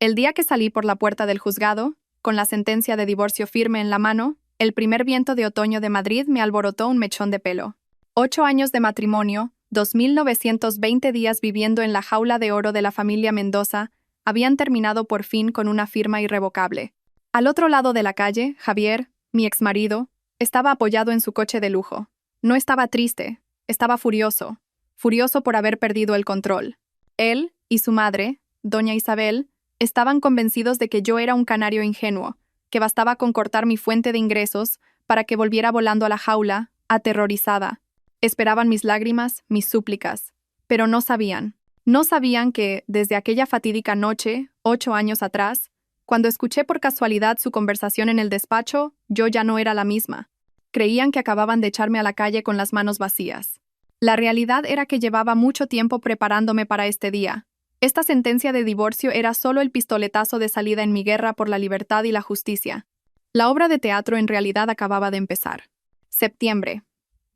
El día que salí por la puerta del juzgado, con la sentencia de divorcio firme en la mano, el primer viento de otoño de Madrid me alborotó un mechón de pelo. 8 años de matrimonio, 2.920 días viviendo en la jaula de oro de la familia Mendoza, habían terminado por fin con una firma irrevocable. Al otro lado de la calle, Javier, mi exmarido, estaba apoyado en su coche de lujo. No estaba triste, estaba furioso. Furioso por haber perdido el control. Él y su madre, doña Isabel, estaban convencidos de que yo era un canario ingenuo, que bastaba con cortar mi fuente de ingresos para que volviera volando a la jaula, aterrorizada. Esperaban mis lágrimas, mis súplicas, pero no sabían. No sabían que, desde aquella fatídica noche, 8 años atrás, cuando escuché por casualidad su conversación en el despacho, yo ya no era la misma. Creían que acababan de echarme a la calle con las manos vacías. La realidad era que llevaba mucho tiempo preparándome para este día. Esta sentencia de divorcio era solo el pistoletazo de salida en mi guerra por la libertad y la justicia. La obra de teatro en realidad acababa de empezar. Septiembre.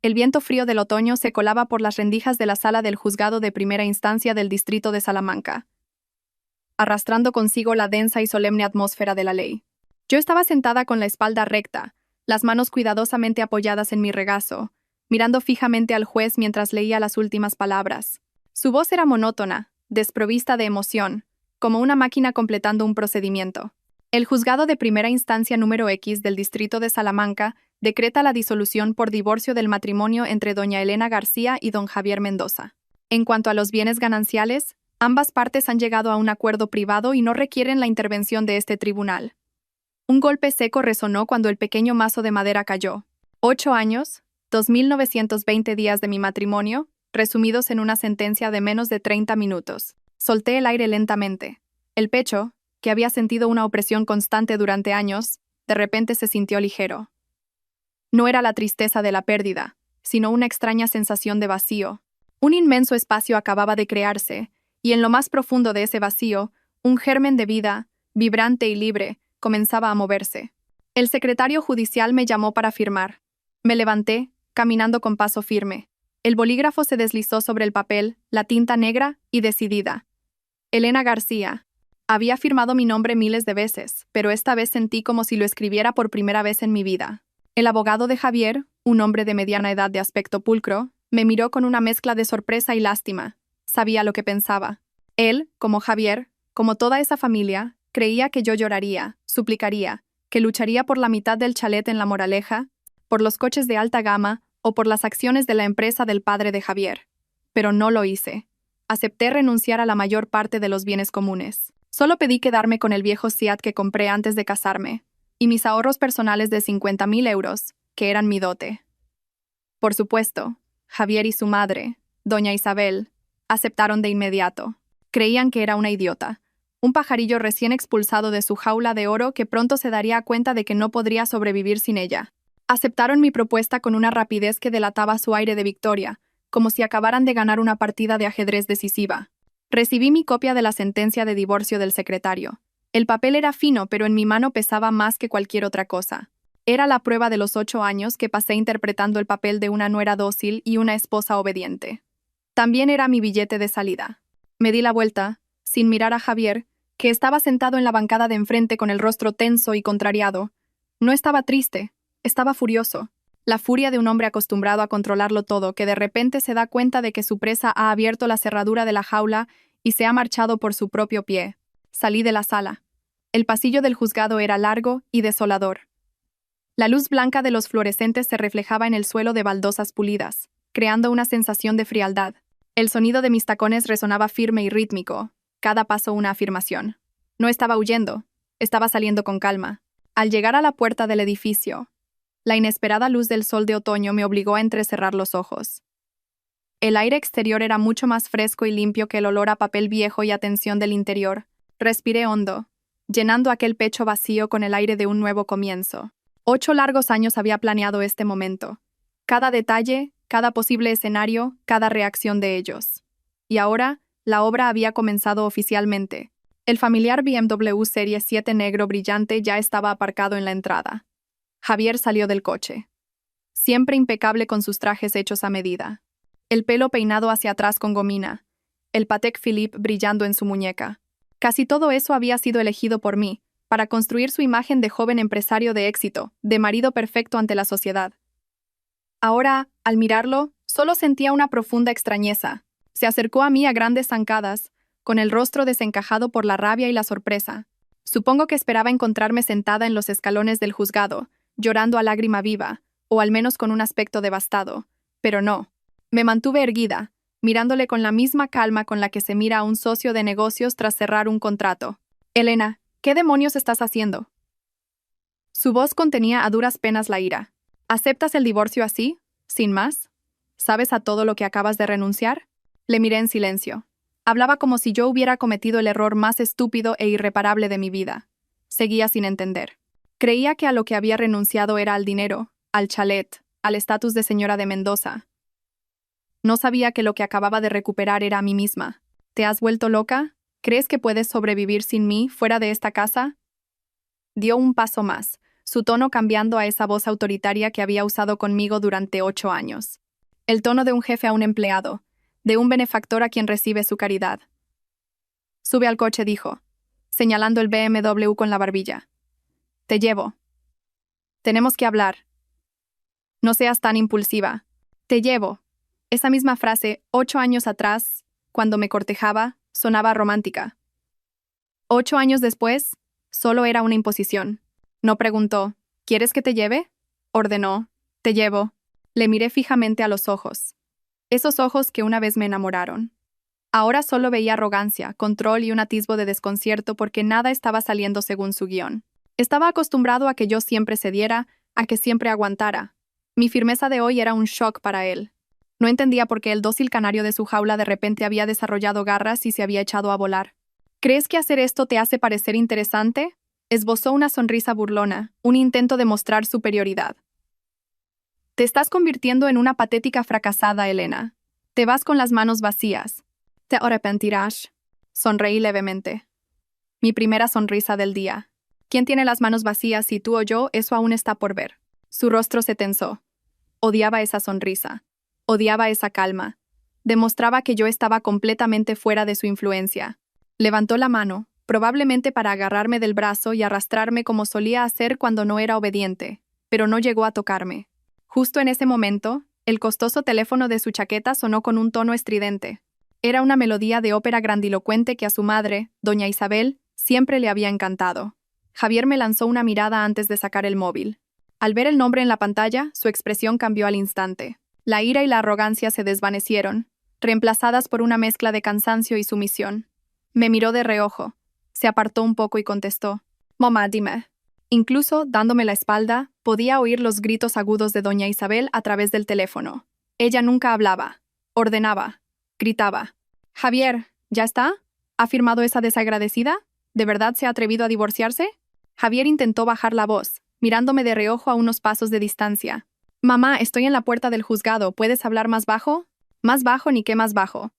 El viento frío del otoño se colaba por las rendijas de la sala del juzgado de primera instancia del distrito de Salamanca, arrastrando consigo la densa y solemne atmósfera de la ley. Yo estaba sentada con la espalda recta, las manos cuidadosamente apoyadas en mi regazo, mirando fijamente al juez mientras leía las últimas palabras. Su voz era monótona, desprovista de emoción, como una máquina completando un procedimiento. El juzgado de primera instancia número X del distrito de Salamanca decreta la disolución por divorcio del matrimonio entre doña Elena García y don Javier Mendoza. En cuanto a los bienes gananciales, ambas partes han llegado a un acuerdo privado y no requieren la intervención de este tribunal. Un golpe seco resonó cuando el pequeño mazo de madera cayó. 8 años, 2.920 días de mi matrimonio, resumidos en una sentencia de menos de 30 minutos. Solté el aire lentamente. El pecho, que había sentido una opresión constante durante años, de repente se sintió ligero. No era la tristeza de la pérdida, sino una extraña sensación de vacío. Un inmenso espacio acababa de crearse, y en lo más profundo de ese vacío, un germen de vida, vibrante y libre, comenzaba a moverse. El secretario judicial me llamó para firmar. Me levanté, caminando con paso firme. El bolígrafo se deslizó sobre el papel, la tinta negra y decidida. Elena García. Había firmado mi nombre miles de veces, pero esta vez sentí como si lo escribiera por primera vez en mi vida. El abogado de Javier, un hombre de mediana edad de aspecto pulcro, me miró con una mezcla de sorpresa y lástima. Sabía lo que pensaba. Él, como Javier, como toda esa familia, creía que yo lloraría, suplicaría, que lucharía por la mitad del chalet en La Moraleja, por los coches de alta gama o por las acciones de la empresa del padre de Javier. Pero no lo hice. Acepté renunciar a la mayor parte de los bienes comunes. Solo pedí quedarme con el viejo Seat que compré antes de casarme, y mis ahorros personales de 50.000 euros, que eran mi dote. Por supuesto, Javier y su madre, doña Isabel, aceptaron de inmediato. Creían que era una idiota, un pajarillo recién expulsado de su jaula de oro que pronto se daría cuenta de que no podría sobrevivir sin ella. Aceptaron mi propuesta con una rapidez que delataba su aire de victoria, como si acabaran de ganar una partida de ajedrez decisiva. Recibí mi copia de la sentencia de divorcio del secretario. El papel era fino, pero en mi mano pesaba más que cualquier otra cosa. Era la prueba de los 8 años que pasé interpretando el papel de una nuera dócil y una esposa obediente. También era mi billete de salida. Me di la vuelta, sin mirar a Javier, que estaba sentado en la bancada de enfrente con el rostro tenso y contrariado. No estaba triste, estaba furioso. La furia de un hombre acostumbrado a controlarlo todo, que de repente se da cuenta de que su presa ha abierto la cerradura de la jaula y se ha marchado por su propio pie. Salí de la sala. El pasillo del juzgado era largo y desolador. La luz blanca de los fluorescentes se reflejaba en el suelo de baldosas pulidas, creando una sensación de frialdad. El sonido de mis tacones resonaba firme y rítmico, cada paso una afirmación. No estaba huyendo, estaba saliendo con calma. Al llegar a la puerta del edificio, la inesperada luz del sol de otoño me obligó a entrecerrar los ojos. El aire exterior era mucho más fresco y limpio que el olor a papel viejo y a tensión del interior. Respiré hondo, llenando aquel pecho vacío con el aire de un nuevo comienzo. 8 largos años había planeado este momento. Cada detalle, cada posible escenario, cada reacción de ellos. Y ahora, la obra había comenzado oficialmente. El familiar BMW Serie 7 negro brillante ya estaba aparcado en la entrada. Javier salió del coche. Siempre impecable con sus trajes hechos a medida. El pelo peinado hacia atrás con gomina. El Patek Philippe brillando en su muñeca. Casi todo eso había sido elegido por mí, para construir su imagen de joven empresario de éxito, de marido perfecto ante la sociedad. Ahora, al mirarlo, solo sentía una profunda extrañeza. Se acercó a mí a grandes zancadas, con el rostro desencajado por la rabia y la sorpresa. Supongo que esperaba encontrarme sentada en los escalones del juzgado, llorando a lágrima viva, o al menos con un aspecto devastado. Pero no. Me mantuve erguida, mirándole con la misma calma con la que se mira a un socio de negocios tras cerrar un contrato. Elena, ¿qué demonios estás haciendo? Su voz contenía a duras penas la ira. ¿Aceptas el divorcio así, sin más? ¿Sabes a todo lo que acabas de renunciar? Le miré en silencio. Hablaba como si yo hubiera cometido el error más estúpido e irreparable de mi vida. Seguía sin entender. Creía que a lo que había renunciado era al dinero, al chalet, al estatus de señora de Mendoza. No sabía que lo que acababa de recuperar era a mí misma. ¿Te has vuelto loca? ¿Crees que puedes sobrevivir sin mí fuera de esta casa? Dio un paso más, su tono cambiando a esa voz autoritaria que había usado conmigo durante 8 años. El tono de un jefe a un empleado, de un benefactor a quien recibe su caridad. Sube al coche, dijo, señalando el BMW con la barbilla. Te llevo. Tenemos que hablar. No seas tan impulsiva. Te llevo. Esa misma frase, 8 años atrás, cuando me cortejaba, sonaba romántica. 8 años después, solo era una imposición. No preguntó, ¿quieres que te lleve? Ordenó, te llevo. Le miré fijamente a los ojos. Esos ojos que una vez me enamoraron. Ahora solo veía arrogancia, control y un atisbo de desconcierto porque nada estaba saliendo según su guión. Estaba acostumbrado a que yo siempre cediera, a que siempre aguantara. Mi firmeza de hoy era un shock para él. No entendía por qué el dócil canario de su jaula de repente había desarrollado garras y se había echado a volar. ¿Crees que hacer esto te hace parecer interesante? Esbozó una sonrisa burlona, un intento de mostrar superioridad. Te estás convirtiendo en una patética fracasada, Elena. Te vas con las manos vacías. Te arrepentirás. Sonreí levemente. Mi primera sonrisa del día. ¿Quién tiene las manos vacías, si tú o yo? Eso aún está por ver. Su rostro se tensó. Odiaba esa sonrisa. Odiaba esa calma. Demostraba que yo estaba completamente fuera de su influencia. Levantó la mano, probablemente para agarrarme del brazo y arrastrarme como solía hacer cuando no era obediente, pero no llegó a tocarme. Justo en ese momento, el costoso teléfono de su chaqueta sonó con un tono estridente. Era una melodía de ópera grandilocuente que a su madre, doña Isabel, siempre le había encantado. Javier me lanzó una mirada antes de sacar el móvil. Al ver el nombre en la pantalla, su expresión cambió al instante. La ira y la arrogancia se desvanecieron, reemplazadas por una mezcla de cansancio y sumisión. Me miró de reojo, se apartó un poco y contestó, «Mamá, dime». Incluso, dándome la espalda, podía oír los gritos agudos de doña Isabel a través del teléfono. Ella nunca hablaba, ordenaba, gritaba. «Javier, ¿ya está? ¿Ha firmado esa desagradecida? ¿De verdad se ha atrevido a divorciarse?» Javier intentó bajar la voz, mirándome de reojo a unos pasos de distancia. «Mamá, estoy en la puerta del juzgado, ¿puedes hablar más bajo?» «Más bajo ni qué más bajo».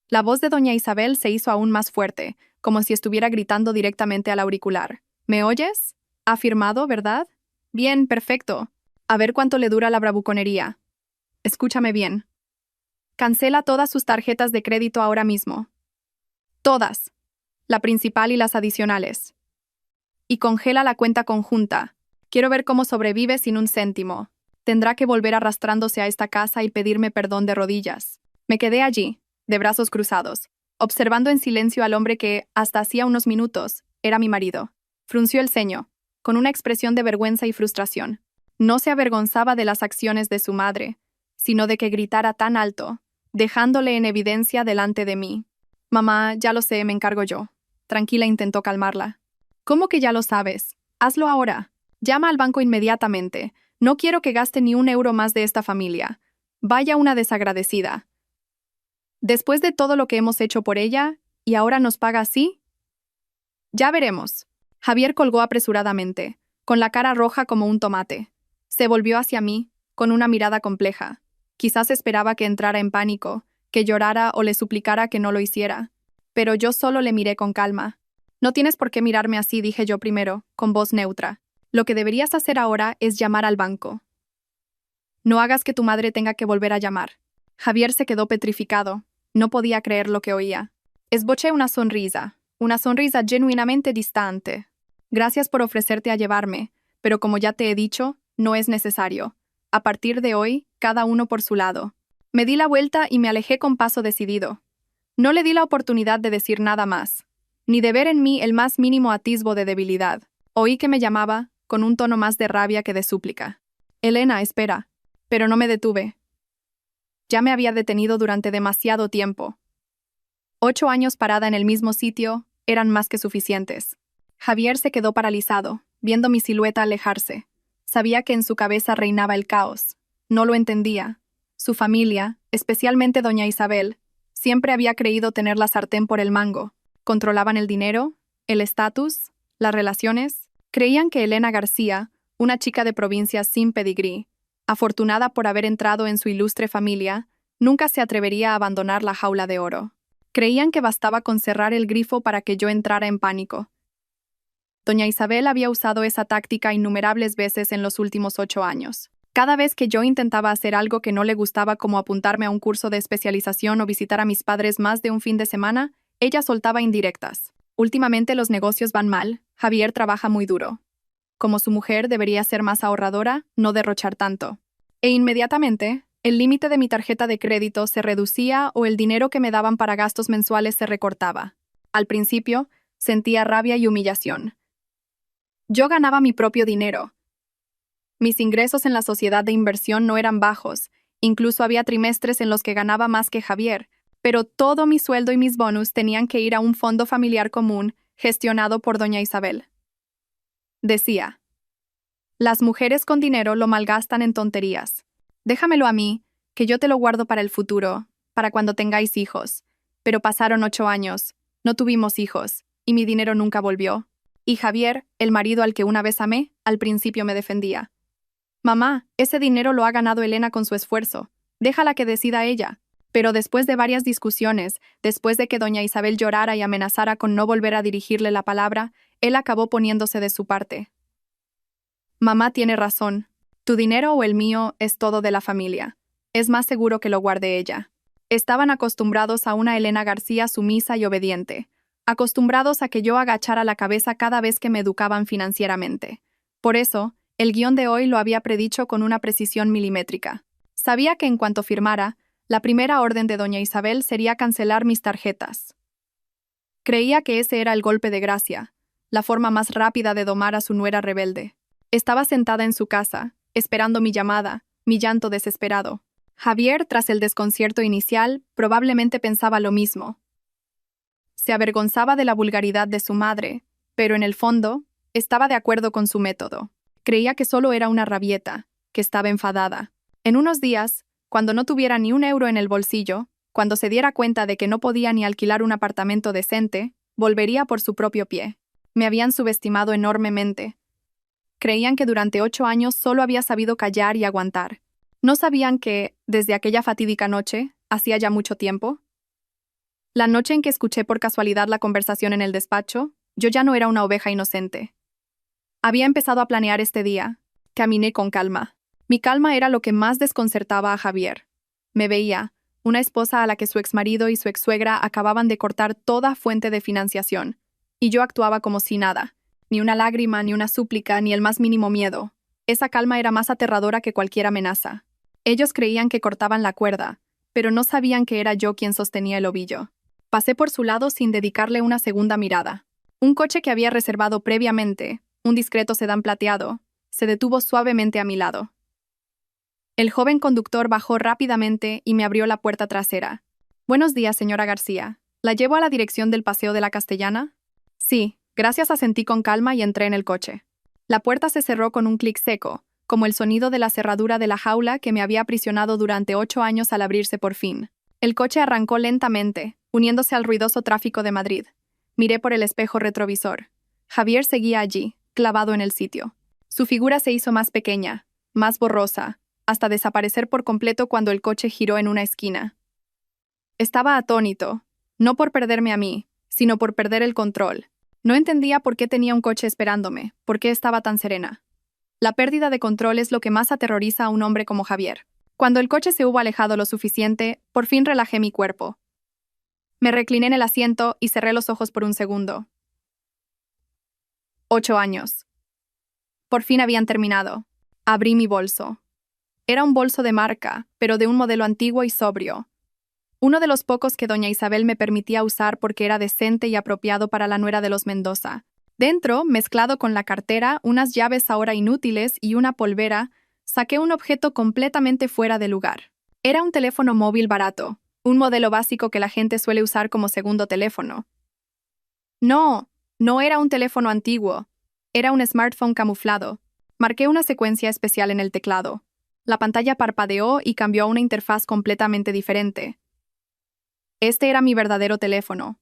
La voz de doña Isabel se hizo aún más fuerte, como si estuviera gritando directamente al auricular. «¿Me oyes? Ha firmado, ¿verdad? Bien, perfecto. A ver cuánto le dura la bravuconería. Escúchame bien. Cancela todas sus tarjetas de crédito ahora mismo. Todas. La principal y las adicionales. Y congela la cuenta conjunta. Quiero ver cómo sobrevive sin un céntimo. Tendrá que volver arrastrándose a esta casa y pedirme perdón de rodillas». Me quedé allí, de brazos cruzados, observando en silencio al hombre que, hasta hacía unos minutos, era mi marido. Frunció el ceño, con una expresión de vergüenza y frustración. No se avergonzaba de las acciones de su madre, sino de que gritara tan alto, dejándole en evidencia delante de mí. «Mamá, ya lo sé, me encargo yo». Tranquila intentó calmarla. «¿Cómo que ya lo sabes? Hazlo ahora. Llama al banco inmediatamente. No quiero que gaste ni un euro más de esta familia. Vaya una desagradecida. Después de todo lo que hemos hecho por ella, ¿y ahora nos paga así? Ya veremos». Javier colgó apresuradamente, con la cara roja como un tomate. Se volvió hacia mí, con una mirada compleja. Quizás esperaba que entrara en pánico, que llorara o le suplicara que no lo hiciera. Pero yo solo le miré con calma. «No tienes por qué mirarme así», dije yo primero, con voz neutra. «Lo que deberías hacer ahora es llamar al banco. No hagas que tu madre tenga que volver a llamar». Javier se quedó petrificado. No podía creer lo que oía. Esboché una sonrisa. una sonrisa genuinamente distante. Gracias por ofrecerte a llevarme, pero como ya te he dicho, no es necesario. A partir de hoy, cada uno por su lado. Me di la vuelta y me alejé con paso decidido. No le di la oportunidad de decir nada más, ni de ver en mí el más mínimo atisbo de debilidad. Oí que me llamaba, con un tono más de rabia que de súplica. Elena, espera. Pero no me detuve. Ya me había detenido durante demasiado tiempo. 8 años parada en el mismo sitio eran más que suficientes. Javier se quedó paralizado, viendo mi silueta alejarse. Sabía que en su cabeza reinaba el caos. No lo entendía. Su familia, especialmente doña Isabel, siempre había creído tener la sartén por el mango. Controlaban el dinero, el estatus, las relaciones. Creían que Elena García, una chica de provincia sin pedigrí, afortunada por haber entrado en su ilustre familia, nunca se atrevería a abandonar la jaula de oro. Creían que bastaba con cerrar el grifo para que yo entrara en pánico. Doña Isabel había usado esa táctica innumerables veces en los últimos 8 años. Cada vez que yo intentaba hacer algo que no le gustaba, como apuntarme a un curso de especialización o visitar a mis padres más de un fin de semana, ella soltaba indirectas. Últimamente los negocios van mal, Javier trabaja muy duro. Como su mujer debería ser más ahorradora, no derrochar tanto. E inmediatamente, el límite de mi tarjeta de crédito se reducía o el dinero que me daban para gastos mensuales se recortaba. Al principio, sentía rabia y humillación. Yo ganaba mi propio dinero. Mis ingresos en la sociedad de inversión no eran bajos, incluso había trimestres en los que ganaba más que Javier, pero todo mi sueldo y mis bonus tenían que ir a un fondo familiar común gestionado por doña Isabel. Decía, las mujeres con dinero lo malgastan en tonterías. Déjamelo a mí, que yo te lo guardo para el futuro, para cuando tengáis hijos. Pero pasaron 8 años, no tuvimos hijos, y mi dinero nunca volvió. Y Javier, el marido al que una vez amé, al principio me defendía. Mamá, ese dinero lo ha ganado Elena con su esfuerzo. Déjala que decida ella. Pero después de varias discusiones, después de que doña Isabel llorara y amenazara con no volver a dirigirle la palabra, él acabó poniéndose de su parte. Mamá tiene razón. Tu dinero o el mío es todo de la familia. Es más seguro que lo guarde ella. Estaban acostumbrados a una Elena García sumisa y obediente. Acostumbrados a que yo agachara la cabeza cada vez que me educaban financieramente. Por eso, el guión de hoy lo había predicho con una precisión milimétrica. Sabía que en cuanto firmara, la primera orden de doña Isabel sería cancelar mis tarjetas. Creía que ese era el golpe de gracia, la forma más rápida de domar a su nuera rebelde. Estaba sentada en su casa, esperando mi llamada, mi llanto desesperado. Javier, tras el desconcierto inicial, probablemente pensaba lo mismo. Se avergonzaba de la vulgaridad de su madre, pero en el fondo, estaba de acuerdo con su método. Creía que solo era una rabieta, que estaba enfadada. En unos días, cuando no tuviera ni un euro en el bolsillo, cuando se diera cuenta de que no podía ni alquilar un apartamento decente, volvería por su propio pie. Me habían subestimado enormemente. Creían que durante 8 años solo había sabido callar y aguantar. ¿No sabían que, desde aquella fatídica noche, hacía ya mucho tiempo? La noche en que escuché por casualidad la conversación en el despacho, yo ya no era una oveja inocente. Había empezado a planear este día. Caminé con calma. Mi calma era lo que más desconcertaba a Javier. Me veía, una esposa a la que su exmarido y su exsuegra acababan de cortar toda fuente de financiación, y yo actuaba como si nada. Ni una lágrima, ni una súplica, ni el más mínimo miedo. Esa calma era más aterradora que cualquier amenaza. Ellos creían que cortaban la cuerda, pero no sabían que era yo quien sostenía el ovillo. Pasé por su lado sin dedicarle una segunda mirada. Un coche que había reservado previamente, un discreto sedán plateado, se detuvo suavemente a mi lado. El joven conductor bajó rápidamente y me abrió la puerta trasera. «Buenos días, señora García. ¿La llevo a la dirección del Paseo de la Castellana?» «Sí, gracias», asentí con calma y entré en el coche. La puerta se cerró con un clic seco, como el sonido de la cerradura de la jaula que me había aprisionado durante 8 años al abrirse por fin. El coche arrancó lentamente, uniéndose al ruidoso tráfico de Madrid. Miré por el espejo retrovisor. Javier seguía allí, clavado en el sitio. Su figura se hizo más pequeña, más borrosa, hasta desaparecer por completo cuando el coche giró en una esquina. Estaba atónito, no por perderme a mí, sino por perder el control. No entendía por qué tenía un coche esperándome, por qué estaba tan serena. La pérdida de control es lo que más aterroriza a un hombre como Javier. Cuando el coche se hubo alejado lo suficiente, por fin relajé mi cuerpo. Me recliné en el asiento y cerré los ojos por un segundo. 8 años. Por fin habían terminado. Abrí mi bolso. Era un bolso de marca, pero de un modelo antiguo y sobrio. Uno de los pocos que doña Isabel me permitía usar porque era decente y apropiado para la nuera de los Mendoza. Dentro, mezclado con la cartera, unas llaves ahora inútiles y una polvera, saqué un objeto completamente fuera de lugar. Era un teléfono móvil barato, un modelo básico que la gente suele usar como segundo teléfono. No, no era un teléfono antiguo. Era un smartphone camuflado. Marqué una secuencia especial en el teclado. La pantalla parpadeó y cambió a una interfaz completamente diferente. Este era mi verdadero teléfono.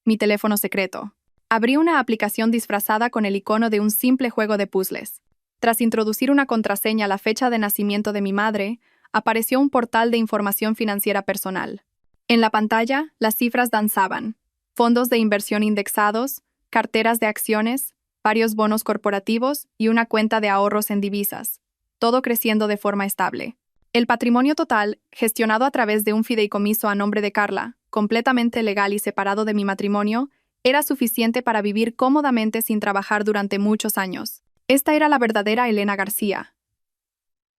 Mi teléfono secreto. Abrí una aplicación disfrazada con el icono de un simple juego de puzzles. Tras introducir una contraseña a la fecha de nacimiento de mi madre, apareció un portal de información financiera personal. En la pantalla, las cifras danzaban. Fondos de inversión indexados, carteras de acciones, varios bonos corporativos y una cuenta de ahorros en divisas, todo creciendo de forma estable. El patrimonio total, gestionado a través de un fideicomiso a nombre de Carla, completamente legal y separado de mi matrimonio, era suficiente para vivir cómodamente sin trabajar durante muchos años. Esta era la verdadera Elena García.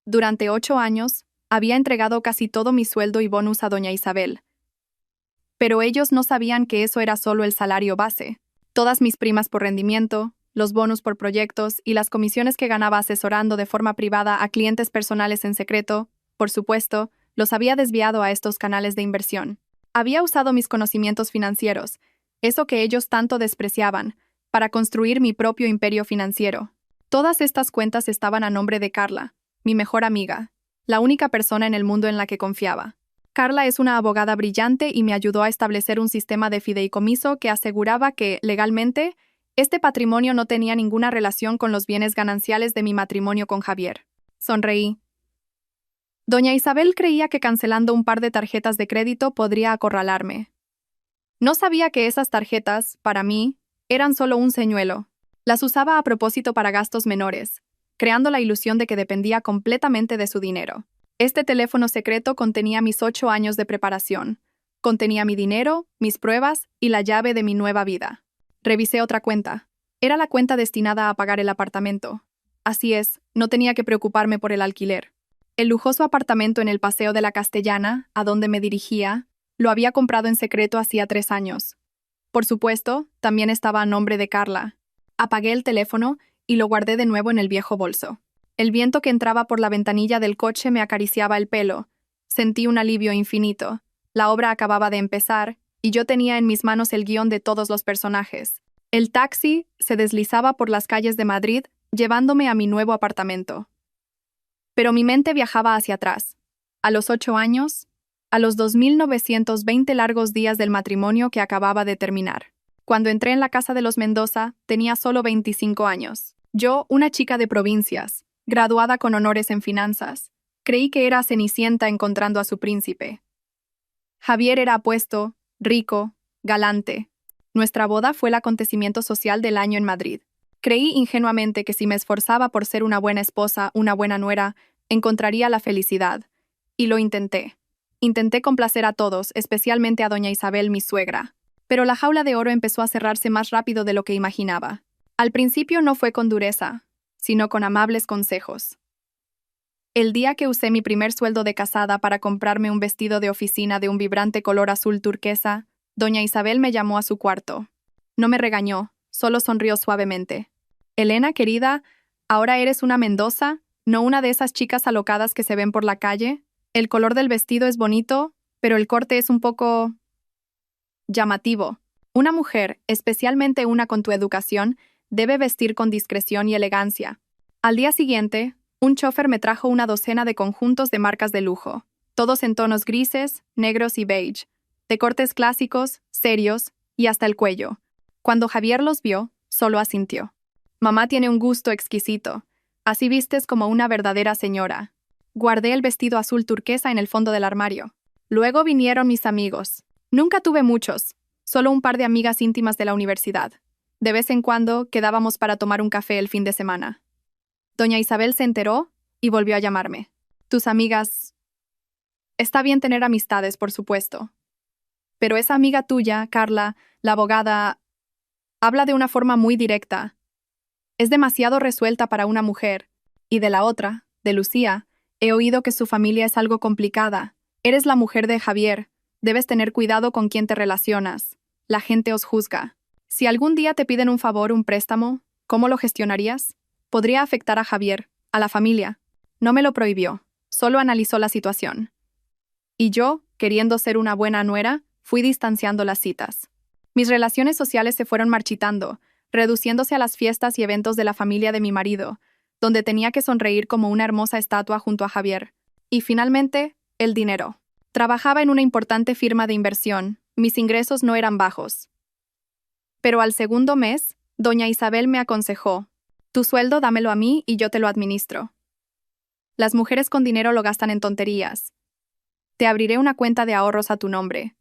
Durante 8 años, había entregado casi todo mi sueldo y bonus a doña Isabel. Pero ellos no sabían que eso era solo el salario base. Todas mis primas por rendimiento, los bonus por proyectos y las comisiones que ganaba asesorando de forma privada a clientes personales en secreto, por supuesto, los había desviado a estos canales de inversión. Había usado mis conocimientos financieros, eso que ellos tanto despreciaban, para construir mi propio imperio financiero. Todas estas cuentas estaban a nombre de Carla, mi mejor amiga, la única persona en el mundo en la que confiaba. Carla es una abogada brillante y me ayudó a establecer un sistema de fideicomiso que aseguraba que, legalmente, este patrimonio no tenía ninguna relación con los bienes gananciales de mi matrimonio con Javier. Sonreí. Doña Isabel creía que cancelando un par de tarjetas de crédito podría acorralarme. No sabía que esas tarjetas, para mí, eran solo un señuelo. Las usaba a propósito para gastos menores, creando la ilusión de que dependía completamente de su dinero. Este teléfono secreto contenía mis 8 años de preparación. Contenía mi dinero, mis pruebas y la llave de mi nueva vida. Revisé otra cuenta. Era la cuenta destinada a pagar el apartamento. Así es, no tenía que preocuparme por el alquiler. El lujoso apartamento en el Paseo de la Castellana, a donde me dirigía, lo había comprado en secreto hacía 3 años. Por supuesto, también estaba a nombre de Carla. Apagué el teléfono y lo guardé de nuevo en el viejo bolso. El viento que entraba por la ventanilla del coche me acariciaba el pelo. Sentí un alivio infinito. La obra acababa de empezar, y yo tenía en mis manos el guión de todos los personajes. El taxi se deslizaba por las calles de Madrid, llevándome a mi nuevo apartamento. Pero mi mente viajaba hacia atrás. A los 8 años, a los 2920 largos días del matrimonio que acababa de terminar. Cuando entré en la casa de los Mendoza, tenía solo 25 años. Yo, una chica de provincias, graduada con honores en finanzas, creí que era Cenicienta encontrando a su príncipe. Javier era apuesto, rico, galante. Nuestra boda fue el acontecimiento social del año en Madrid. Creí ingenuamente que si me esforzaba por ser una buena esposa, una buena nuera, encontraría la felicidad. Y lo intenté. Intenté complacer a todos, especialmente a doña Isabel, mi suegra. Pero la jaula de oro empezó a cerrarse más rápido de lo que imaginaba. Al principio no fue con dureza, sino con amables consejos. El día que usé mi primer sueldo de casada para comprarme un vestido de oficina de un vibrante color azul turquesa, doña Isabel me llamó a su cuarto. No me regañó, solo sonrió suavemente. Elena, querida, ahora eres una Mendoza, no una de esas chicas alocadas que se ven por la calle. El color del vestido es bonito, pero el corte es un poco llamativo. Una mujer, especialmente una con tu educación, debe vestir con discreción y elegancia. Al día siguiente, un chofer me trajo una docena de conjuntos de marcas de lujo, todos en tonos grises, negros y beige, de cortes clásicos, serios y hasta el cuello. Cuando Javier los vio, solo asintió. Mamá tiene un gusto exquisito. Así vistes como una verdadera señora. Guardé el vestido azul turquesa en el fondo del armario. Luego vinieron mis amigos. Nunca tuve muchos, solo un par de amigas íntimas de la universidad. De vez en cuando quedábamos para tomar un café el fin de semana. Doña Isabel se enteró y volvió a llamarme. Tus amigas... Está bien tener amistades, por supuesto. Pero esa amiga tuya, Carla, la abogada, habla de una forma muy directa. Es demasiado resuelta para una mujer. Y de la otra, de Lucía, he oído que su familia es algo complicada. Eres la mujer de Javier. Debes tener cuidado con quién te relacionas. La gente os juzga. Si algún día te piden un favor, un préstamo, ¿cómo lo gestionarías? Podría afectar a Javier, a la familia. No me lo prohibió, solo analizó la situación. Y yo, queriendo ser una buena nuera, fui distanciando las citas. Mis relaciones sociales se fueron marchitando, reduciéndose a las fiestas y eventos de la familia de mi marido, donde tenía que sonreír como una hermosa estatua junto a Javier. Y finalmente, el dinero. Trabajaba en una importante firma de inversión, mis ingresos no eran bajos. Pero al segundo mes, doña Isabel me aconsejó: tu sueldo dámelo a mí y yo te lo administro. Las mujeres con dinero lo gastan en tonterías. Te abriré una cuenta de ahorros a tu nombre,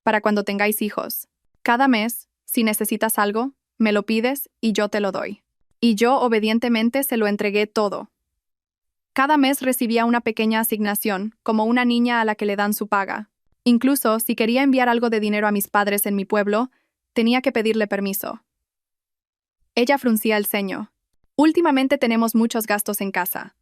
para cuando tengáis hijos. Cada mes, si necesitas algo, me lo pides y yo te lo doy. Y yo obedientemente se lo entregué todo. Cada mes recibía una pequeña asignación, como una niña a la que le dan su paga. Incluso, si quería enviar algo de dinero a mis padres en mi pueblo, tenía que pedirle permiso. Ella fruncía el ceño. Últimamente tenemos muchos gastos en casa.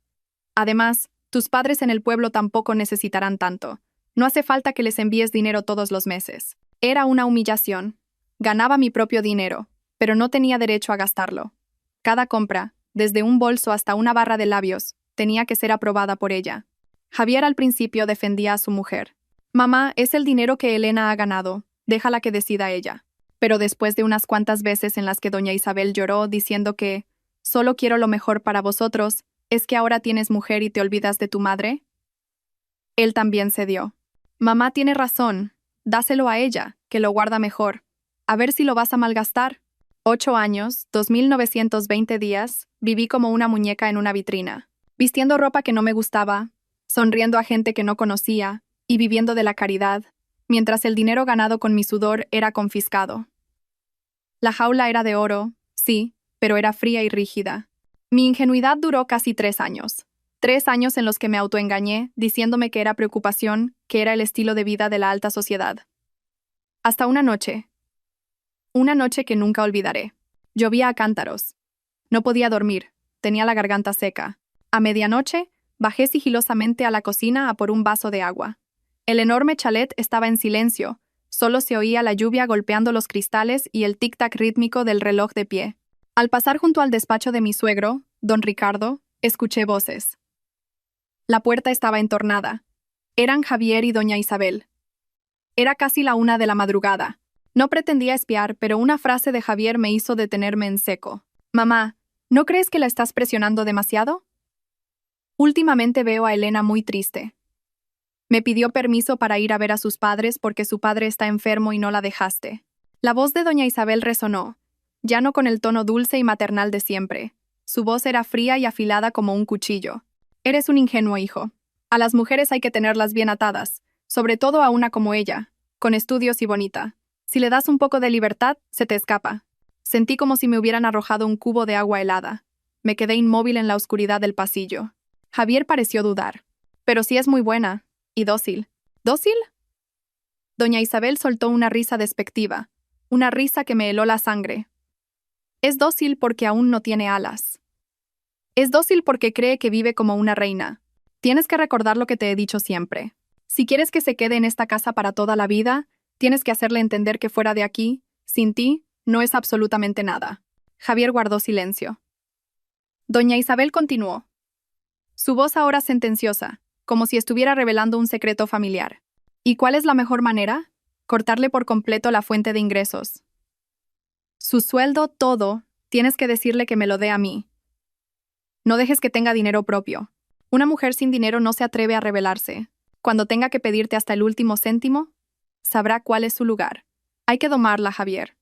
Además, tus padres en el pueblo tampoco necesitarán tanto. No hace falta que les envíes dinero todos los meses. Era una humillación. Ganaba mi propio dinero, pero no tenía derecho a gastarlo. Cada compra, desde un bolso hasta una barra de labios, tenía que ser aprobada por ella. Javier al principio defendía a su mujer. Mamá, es el dinero que Elena ha ganado. Déjala que decida ella. Pero después de unas cuantas veces en las que doña Isabel lloró diciendo que solo quiero lo mejor para vosotros, ¿es que ahora tienes mujer y te olvidas de tu madre? Él también cedió. Mamá tiene razón. Dáselo a ella, que lo guarda mejor. A ver si lo vas a malgastar. 8 años, 2920 días, viví como una muñeca en una vitrina, vistiendo ropa que no me gustaba, sonriendo a gente que no conocía y viviendo de la caridad, mientras el dinero ganado con mi sudor era confiscado. La jaula era de oro, sí, pero era fría y rígida. Mi ingenuidad duró casi 3 años. 3 años en los que me autoengañé, diciéndome que era preocupación, que era el estilo de vida de la alta sociedad. Hasta una noche que nunca olvidaré. Llovía a cántaros. No podía dormir, tenía la garganta seca. A medianoche, bajé sigilosamente a la cocina a por un vaso de agua. El enorme chalet estaba en silencio, solo se oía la lluvia golpeando los cristales y el tic-tac rítmico del reloj de pie. Al pasar junto al despacho de mi suegro, don Ricardo, escuché voces. La puerta estaba entornada. Eran Javier y doña Isabel. Era casi la 1 de la madrugada. No pretendía espiar, pero una frase de Javier me hizo detenerme en seco. Mamá, ¿no crees que la estás presionando demasiado? Últimamente veo a Elena muy triste. Me pidió permiso para ir a ver a sus padres porque su padre está enfermo y no la dejaste. La voz de doña Isabel resonó, ya no con el tono dulce y maternal de siempre. Su voz era fría y afilada como un cuchillo. Eres un ingenuo hijo. A las mujeres hay que tenerlas bien atadas, sobre todo a una como ella, con estudios y bonita. Si le das un poco de libertad, se te escapa. Sentí como si me hubieran arrojado un cubo de agua helada. Me quedé inmóvil en la oscuridad del pasillo. Javier pareció dudar. Pero sí es muy buena. Y dócil. ¿Dócil? Doña Isabel soltó una risa despectiva. Una risa que me heló la sangre. Es dócil porque aún no tiene alas. Es dócil porque cree que vive como una reina. Tienes que recordar lo que te he dicho siempre. Si quieres que se quede en esta casa para toda la vida, tienes que hacerle entender que fuera de aquí, sin ti, no es absolutamente nada. Javier guardó silencio. Doña Isabel continuó. Su voz ahora sentenciosa, como si estuviera revelando un secreto familiar. ¿Y cuál es la mejor manera? Cortarle por completo la fuente de ingresos. Su sueldo, todo, tienes que decirle que me lo dé a mí. No dejes que tenga dinero propio. Una mujer sin dinero no se atreve a rebelarse. Cuando tenga que pedirte hasta el último céntimo, sabrá cuál es su lugar. Hay que domarla, Javier.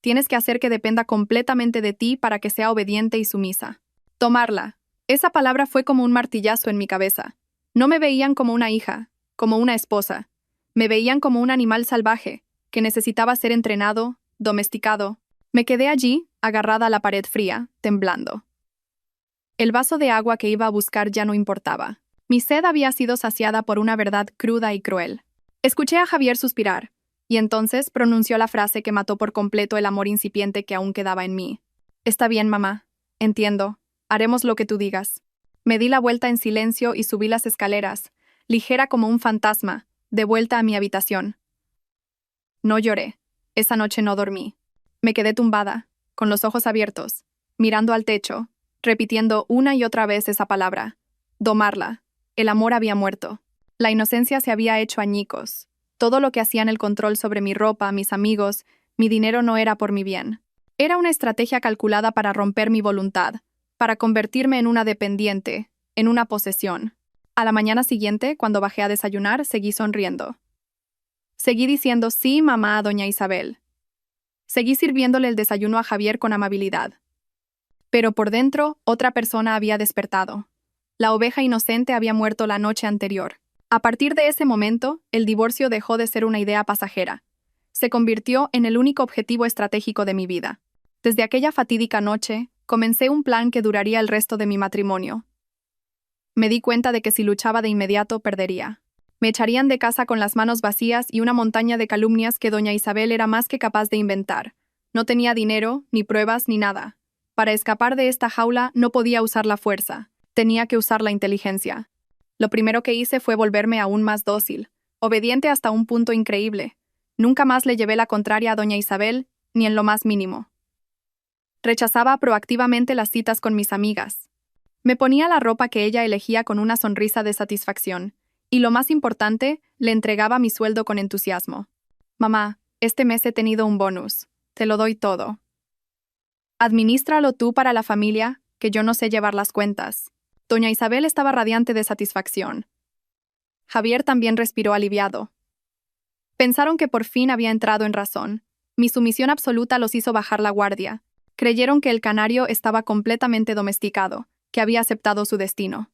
Tienes que hacer que dependa completamente de ti para que sea obediente y sumisa. Tomarla. Esa palabra fue como un martillazo en mi cabeza. No me veían como una hija, como una esposa. Me veían como un animal salvaje, que necesitaba ser entrenado, domesticado. Me quedé allí, agarrada a la pared fría, temblando. El vaso de agua que iba a buscar ya no importaba. Mi sed había sido saciada por una verdad cruda y cruel. Escuché a Javier suspirar. Y entonces pronunció la frase que mató por completo el amor incipiente que aún quedaba en mí. Está bien, mamá. Entiendo. Haremos lo que tú digas. Me di la vuelta en silencio y subí las escaleras, ligera como un fantasma, de vuelta a mi habitación. No lloré. Esa noche no dormí. Me quedé tumbada, con los ojos abiertos, mirando al techo, repitiendo una y otra vez esa palabra. Domarla. El amor había muerto. La inocencia se había hecho añicos. Todo lo que hacían el control sobre mi ropa, mis amigos, mi dinero no era por mi bien. Era una estrategia calculada para romper mi voluntad, para convertirme en una dependiente, en una posesión. A la mañana siguiente, cuando bajé a desayunar, seguí sonriendo. Seguí diciendo sí, mamá, a doña Isabel. Seguí sirviéndole el desayuno a Javier con amabilidad. Pero por dentro, otra persona había despertado. La oveja inocente había muerto la noche anterior. A partir de ese momento, el divorcio dejó de ser una idea pasajera. Se convirtió en el único objetivo estratégico de mi vida. Desde aquella fatídica noche, comencé un plan que duraría el resto de mi matrimonio. Me di cuenta de que si luchaba de inmediato, perdería. Me echarían de casa con las manos vacías y una montaña de calumnias que doña Isabel era más que capaz de inventar. No tenía dinero, ni pruebas, ni nada. Para escapar de esta jaula no podía usar la fuerza. Tenía que usar la inteligencia. Lo primero que hice fue volverme aún más dócil, obediente hasta un punto increíble. Nunca más le llevé la contraria a doña Isabel, ni en lo más mínimo. Rechazaba proactivamente las citas con mis amigas. Me ponía la ropa que ella elegía con una sonrisa de satisfacción, y lo más importante, le entregaba mi sueldo con entusiasmo. Mamá, este mes he tenido un bonus. Te lo doy todo. Adminístralo tú para la familia, que yo no sé llevar las cuentas. Doña Isabel estaba radiante de satisfacción. Javier también respiró aliviado. Pensaron que por fin había entrado en razón. Mi sumisión absoluta los hizo bajar la guardia. Creyeron que el canario estaba completamente domesticado, que había aceptado su destino.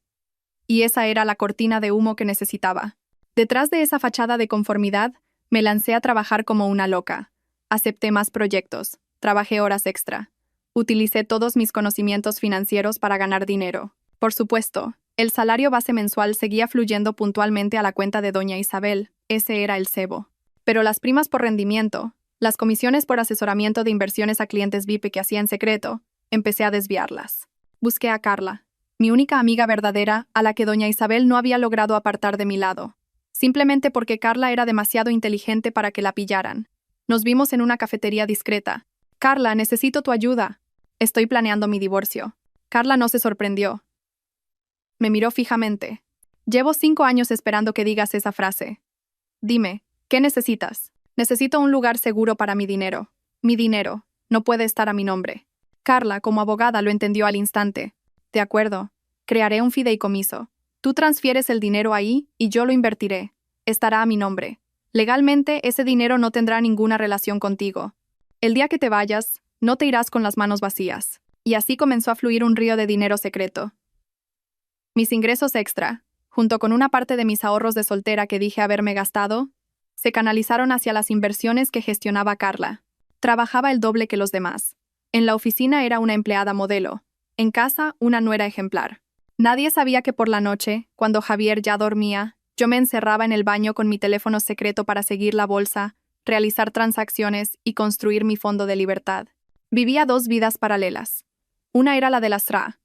Y esa era la cortina de humo que necesitaba. Detrás de esa fachada de conformidad, me lancé a trabajar como una loca. Acepté más proyectos, trabajé horas extra. Utilicé todos mis conocimientos financieros para ganar dinero. Por supuesto, el salario base mensual seguía fluyendo puntualmente a la cuenta de doña Isabel, ese era el cebo. Pero las primas por rendimiento, las comisiones por asesoramiento de inversiones a clientes VIP que hacía en secreto, empecé a desviarlas. Busqué a Carla, mi única amiga verdadera, a la que doña Isabel no había logrado apartar de mi lado. Simplemente porque Carla era demasiado inteligente para que la pillaran. Nos vimos en una cafetería discreta. Carla, necesito tu ayuda. Estoy planeando mi divorcio. Carla no se sorprendió. Me miró fijamente. Llevo 5 años esperando que digas esa frase. Dime, ¿qué necesitas? Necesito un lugar seguro para mi dinero. Mi dinero. No puede estar a mi nombre. Carla, como abogada, lo entendió al instante. De acuerdo. Crearé un fideicomiso. Tú transfieres el dinero ahí y yo lo invertiré. Estará a mi nombre. Legalmente, ese dinero no tendrá ninguna relación contigo. El día que te vayas, no te irás con las manos vacías. Y así comenzó a fluir un río de dinero secreto. Mis ingresos extra, junto con una parte de mis ahorros de soltera que dije haberme gastado, se canalizaron hacia las inversiones que gestionaba Carla. Trabajaba el doble que los demás. En la oficina era una empleada modelo. En casa, una nuera ejemplar. Nadie sabía que por la noche, cuando Javier ya dormía, yo me encerraba en el baño con mi teléfono secreto para seguir la bolsa, realizar transacciones y construir mi fondo de libertad. Vivía 2 vidas paralelas. Una era la de la SRA,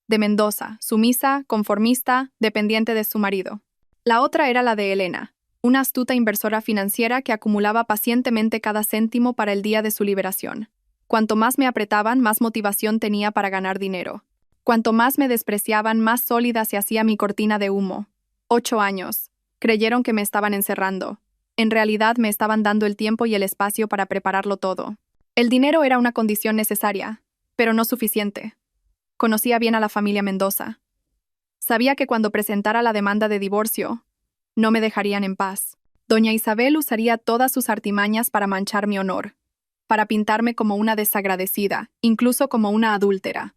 de Mendoza, sumisa, conformista, dependiente de su marido. La otra era la de Elena, una astuta inversora financiera que acumulaba pacientemente cada céntimo para el día de su liberación. Cuanto más me apretaban, más motivación tenía para ganar dinero. Cuanto más me despreciaban, más sólida se hacía mi cortina de humo. 8 años. Creyeron que me estaban encerrando. En realidad me estaban dando el tiempo y el espacio para prepararlo todo. El dinero era una condición necesaria, pero no suficiente. Conocía bien a la familia Mendoza. Sabía que cuando presentara la demanda de divorcio, no me dejarían en paz. Doña Isabel usaría todas sus artimañas para manchar mi honor, para pintarme como una desagradecida, incluso como una adúltera.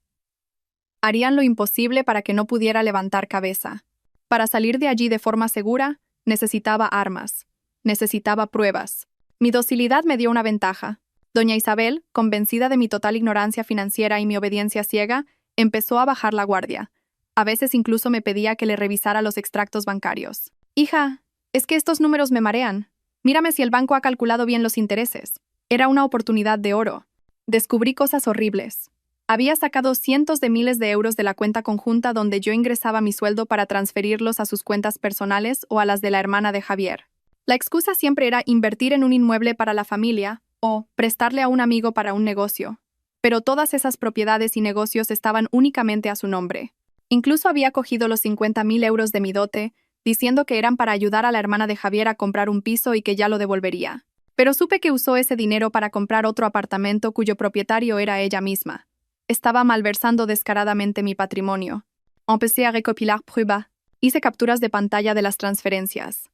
Harían lo imposible para que no pudiera levantar cabeza. Para salir de allí de forma segura, necesitaba armas, necesitaba pruebas. Mi docilidad me dio una ventaja. Doña Isabel, convencida de mi total ignorancia financiera y mi obediencia ciega, empezó a bajar la guardia. A veces incluso me pedía que le revisara los extractos bancarios. «Hija, es que estos números me marean. Mírame si el banco ha calculado bien los intereses. Era una oportunidad de oro. Descubrí cosas horribles. Había sacado cientos de miles de euros de la cuenta conjunta donde yo ingresaba mi sueldo para transferirlos a sus cuentas personales o a las de la hermana de Javier. La excusa siempre era invertir en un inmueble para la familia o prestarle a un amigo para un negocio. Pero todas esas propiedades y negocios estaban únicamente a su nombre. Incluso había cogido los 50.000 euros de mi dote, diciendo que eran para ayudar a la hermana de Javier a comprar un piso y que ya lo devolvería. Pero supe que usó ese dinero para comprar otro apartamento cuyo propietario era ella misma. Estaba malversando descaradamente mi patrimonio. Empecé a recopilar pruebas. Hice capturas de pantalla de las transferencias.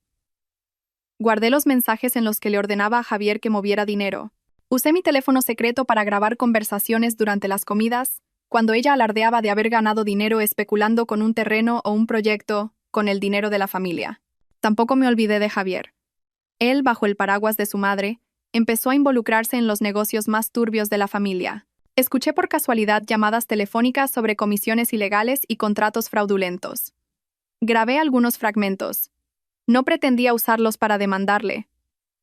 Guardé los mensajes en los que le ordenaba a Javier que moviera dinero. Usé mi teléfono secreto para grabar conversaciones durante las comidas, cuando ella alardeaba de haber ganado dinero especulando con un terreno o un proyecto con el dinero de la familia. Tampoco me olvidé de Javier. Él, bajo el paraguas de su madre, empezó a involucrarse en los negocios más turbios de la familia. Escuché por casualidad llamadas telefónicas sobre comisiones ilegales y contratos fraudulentos. Grabé algunos fragmentos. No pretendía usarlos para demandarle.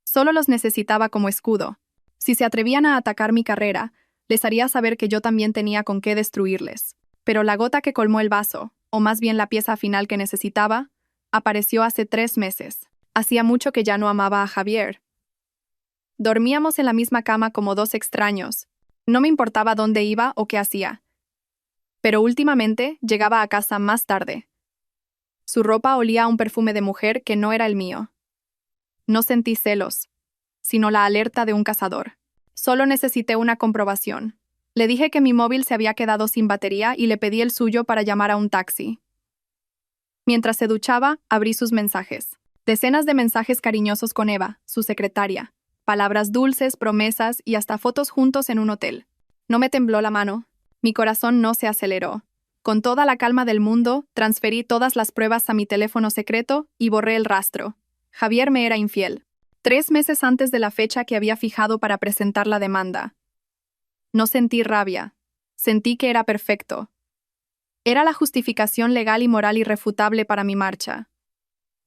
Solo los necesitaba como escudo. Si se atrevían a atacar mi carrera, les haría saber que yo también tenía con qué destruirles. Pero la gota que colmó el vaso, o más bien la pieza final que necesitaba, apareció hace 3 meses. Hacía mucho que ya no amaba a Javier. Dormíamos en la misma cama como 2 extraños. No me importaba dónde iba o qué hacía. Pero últimamente llegaba a casa más tarde. Su ropa olía a un perfume de mujer que no era el mío. No sentí celos, sino la alerta de un cazador. Solo necesité una comprobación. Le dije que mi móvil se había quedado sin batería y le pedí el suyo para llamar a un taxi. Mientras se duchaba, abrí sus mensajes. Decenas de mensajes cariñosos con Eva, su secretaria. Palabras dulces, promesas y hasta fotos juntos en un hotel. No me tembló la mano. Mi corazón no se aceleró. Con toda la calma del mundo, transferí todas las pruebas a mi teléfono secreto y borré el rastro. Javier me era infiel. 3 meses antes de la fecha que había fijado para presentar la demanda. No sentí rabia. Sentí que era perfecto. Era la justificación legal y moral irrefutable para mi marcha.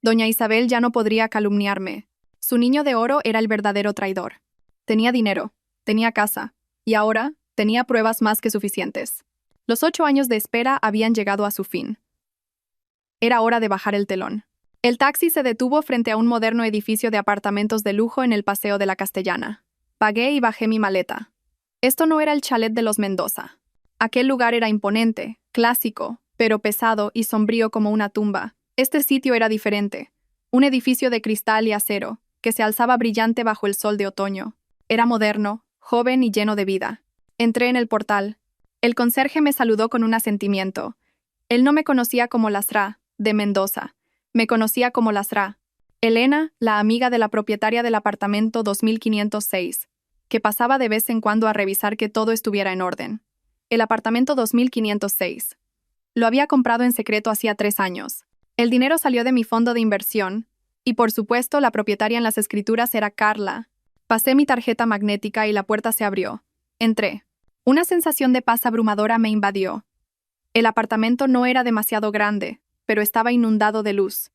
Doña Isabel ya no podría calumniarme. Su niño de oro era el verdadero traidor. Tenía dinero, tenía casa, y ahora tenía pruebas más que suficientes. Los 8 años de espera habían llegado a su fin. Era hora de bajar el telón. El taxi se detuvo frente a un moderno edificio de apartamentos de lujo en el Paseo de la Castellana. Pagué y bajé mi maleta. Esto no era el chalet de los Mendoza. Aquel lugar era imponente, clásico, pero pesado y sombrío como una tumba. Este sitio era diferente. Un edificio de cristal y acero, que se alzaba brillante bajo el sol de otoño. Era moderno, joven y lleno de vida. Entré en el portal. El conserje me saludó con un asentimiento. Él no me conocía como Lasra, de Mendoza. Me conocía como Lasra. Elena, la amiga de la propietaria del apartamento 2506, que pasaba de vez en cuando a revisar que todo estuviera en orden. El apartamento 2506. Lo había comprado en secreto hacía 3 años. El dinero salió de mi fondo de inversión, y por supuesto la propietaria en las escrituras era Carla. Pasé mi tarjeta magnética y la puerta se abrió. Entré. Una sensación de paz abrumadora me invadió. El apartamento no era demasiado grande, pero estaba inundado de luz.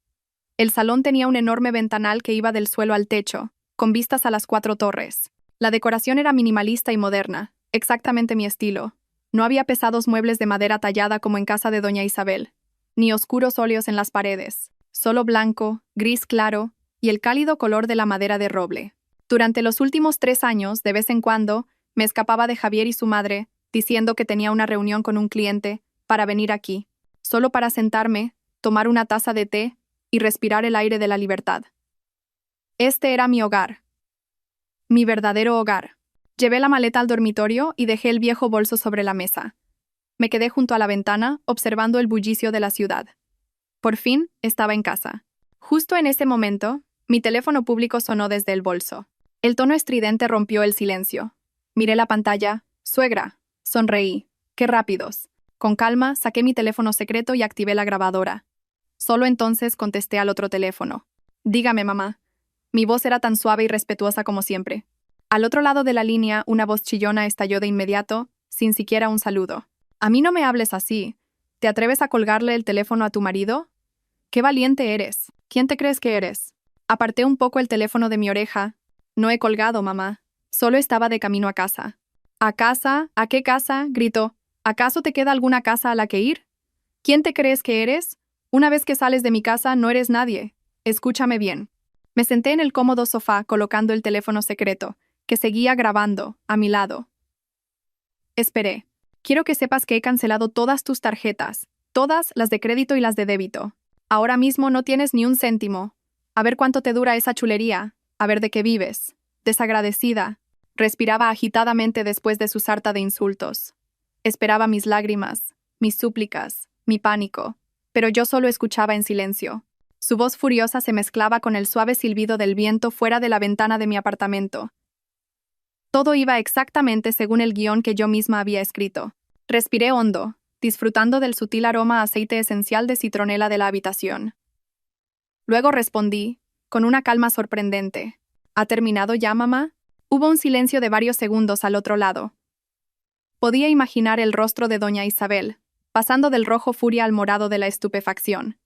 El salón tenía un enorme ventanal que iba del suelo al techo, con vistas a las 4 torres. La decoración era minimalista y moderna, exactamente mi estilo. No había pesados muebles de madera tallada como en casa de Doña Isabel, ni oscuros óleos en las paredes, solo blanco, gris claro y el cálido color de la madera de roble. Durante los últimos 3 años, de vez en cuando, me escapaba de Javier y su madre, diciendo que tenía una reunión con un cliente, para venir aquí, solo para sentarme, tomar una taza de té y respirar el aire de la libertad. Este era mi hogar. Mi verdadero hogar. Llevé la maleta al dormitorio y dejé el viejo bolso sobre la mesa. Me quedé junto a la ventana, observando el bullicio de la ciudad. Por fin, estaba en casa. Justo en ese momento, mi teléfono público sonó desde el bolso. El tono estridente rompió el silencio. Miré la pantalla. Suegra. Sonreí. ¡Qué rápidos! Con calma, saqué mi teléfono secreto y activé la grabadora. Solo entonces contesté al otro teléfono. Dígame, mamá. Mi voz era tan suave y respetuosa como siempre. Al otro lado de la línea, una voz chillona estalló de inmediato, sin siquiera un saludo. A mí no me hables así. ¿Te atreves a colgarle el teléfono a tu marido? ¡Qué valiente eres! ¿Quién te crees que eres? Aparté un poco el teléfono de mi oreja. No he colgado, mamá. Solo estaba de camino a casa. ¿A casa? ¿A qué casa? Gritó. ¿Acaso te queda alguna casa a la que ir? ¿Quién te crees que eres? Una vez que sales de mi casa no eres nadie. Escúchame bien. Me senté en el cómodo sofá colocando el teléfono secreto, que seguía grabando, a mi lado. Esperé. Quiero que sepas que he cancelado todas tus tarjetas, todas las de crédito y las de débito. Ahora mismo no tienes ni un céntimo. A ver cuánto te dura esa chulería, a ver de qué vives. Desagradecida. Respiraba agitadamente después de su sarta de insultos. Esperaba mis lágrimas, mis súplicas, mi pánico, pero yo solo escuchaba en silencio. Su voz furiosa se mezclaba con el suave silbido del viento fuera de la ventana de mi apartamento. Todo iba exactamente según el guión que yo misma había escrito. Respiré hondo, disfrutando del sutil aroma a aceite esencial de citronela de la habitación. Luego respondí, con una calma sorprendente. ¿Ha terminado ya, mamá? Hubo un silencio de varios segundos al otro lado. Podía imaginar el rostro de doña Isabel, pasando del rojo furia al morado de la estupefacción.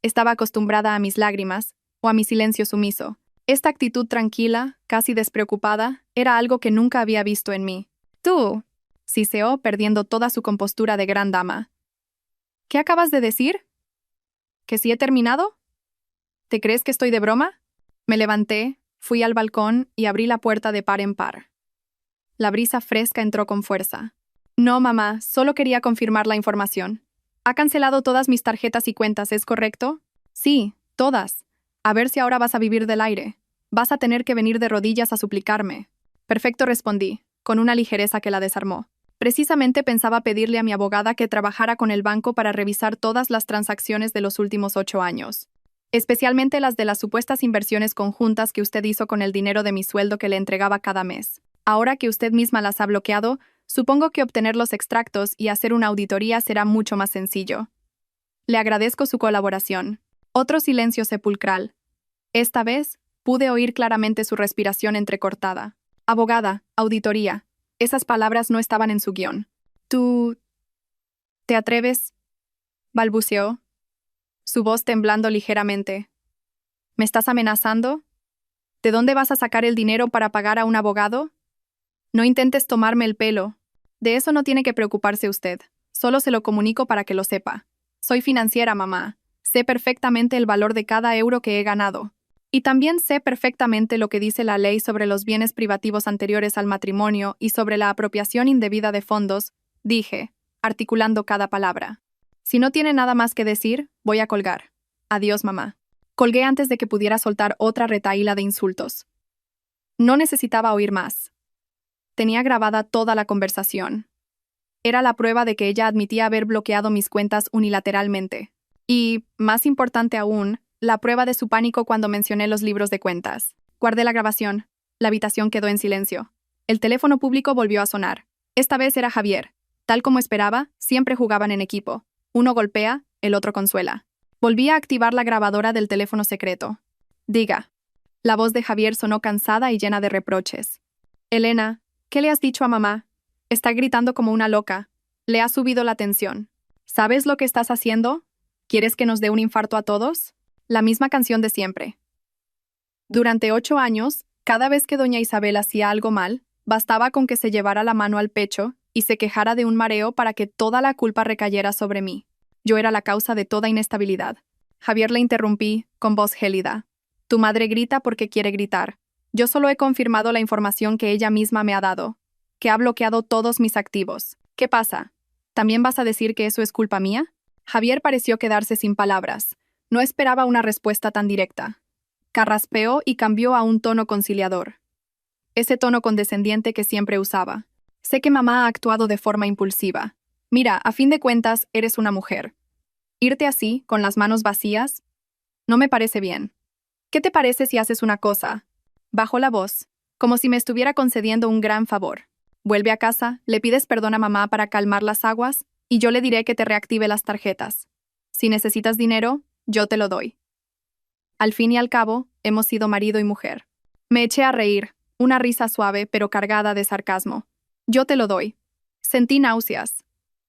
Estaba acostumbrada a mis lágrimas, o a mi silencio sumiso. Esta actitud tranquila, casi despreocupada, era algo que nunca había visto en mí. «Tú», siseó, perdiendo toda su compostura de gran dama. «¿Qué acabas de decir? ¿Que sí he terminado? ¿Te crees que estoy de broma?» Me levanté, fui al balcón y abrí la puerta de par en par. La brisa fresca entró con fuerza. «No, mamá, solo quería confirmar la información. Ha cancelado todas mis tarjetas y cuentas, ¿es correcto?» «Sí, todas. A ver si ahora vas a vivir del aire. Vas a tener que venir de rodillas a suplicarme». «Perfecto», respondí, con una ligereza que la desarmó. Precisamente pensaba pedirle a mi abogada que trabajara con el banco para revisar todas las transacciones de los últimos 8 años. Especialmente las de las supuestas inversiones conjuntas que usted hizo con el dinero de mi sueldo que le entregaba cada mes. Ahora que usted misma las ha bloqueado, supongo que obtener los extractos y hacer una auditoría será mucho más sencillo. Le agradezco su colaboración. Otro silencio sepulcral. Esta vez, pude oír claramente su respiración entrecortada. Abogada, auditoría. Esas palabras no estaban en su guión. ¿Tú... te atreves? Balbuceó, su voz temblando ligeramente. ¿Me estás amenazando? ¿De dónde vas a sacar el dinero para pagar a un abogado? No intentes tomarme el pelo. De eso no tiene que preocuparse usted. Solo se lo comunico para que lo sepa. Soy financiera, mamá. Sé perfectamente el valor de cada euro que he ganado. Y también sé perfectamente lo que dice la ley sobre los bienes privativos anteriores al matrimonio y sobre la apropiación indebida de fondos, dije, articulando cada palabra. Si no tiene nada más que decir, voy a colgar. Adiós, mamá. Colgué antes de que pudiera soltar otra retahíla de insultos. No necesitaba oír más. Tenía grabada toda la conversación. Era la prueba de que ella admitía haber bloqueado mis cuentas unilateralmente. Y, más importante aún, la prueba de su pánico cuando mencioné los libros de cuentas. Guardé la grabación. La habitación quedó en silencio. El teléfono público volvió a sonar. Esta vez era Javier. Tal como esperaba, siempre jugaban en equipo. Uno golpea, el otro consuela. Volví a activar la grabadora del teléfono secreto. Diga. La voz de Javier sonó cansada y llena de reproches. Elena, ¿qué le has dicho a mamá? Está gritando como una loca. Le ha subido la tensión. ¿Sabes lo que estás haciendo? ¿Quieres que nos dé un infarto a todos? La misma canción de siempre. Durante 8 años, cada vez que doña Isabel hacía algo mal, bastaba con que se llevara la mano al pecho y se quejara de un mareo para que toda la culpa recayera sobre mí. Yo era la causa de toda inestabilidad. Javier le interrumpí, con voz gélida. Tu madre grita porque quiere gritar. Yo solo he confirmado la información que ella misma me ha dado, que ha bloqueado todos mis activos. ¿Qué pasa? ¿También vas a decir que eso es culpa mía? Javier pareció quedarse sin palabras. No esperaba una respuesta tan directa. Carraspeó y cambió a un tono conciliador. Ese tono condescendiente que siempre usaba. Sé que mamá ha actuado de forma impulsiva. Mira, a fin de cuentas, eres una mujer. Irte así, con las manos vacías, no me parece bien. ¿Qué te parece si haces una cosa? Bajó la voz, como si me estuviera concediendo un gran favor. Vuelve a casa, le pides perdón a mamá para calmar las aguas, y yo le diré que te reactive las tarjetas. Si necesitas dinero, yo te lo doy. Al fin y al cabo, hemos sido marido y mujer. Me eché a reír, una risa suave pero cargada de sarcasmo. Yo te lo doy. Sentí náuseas.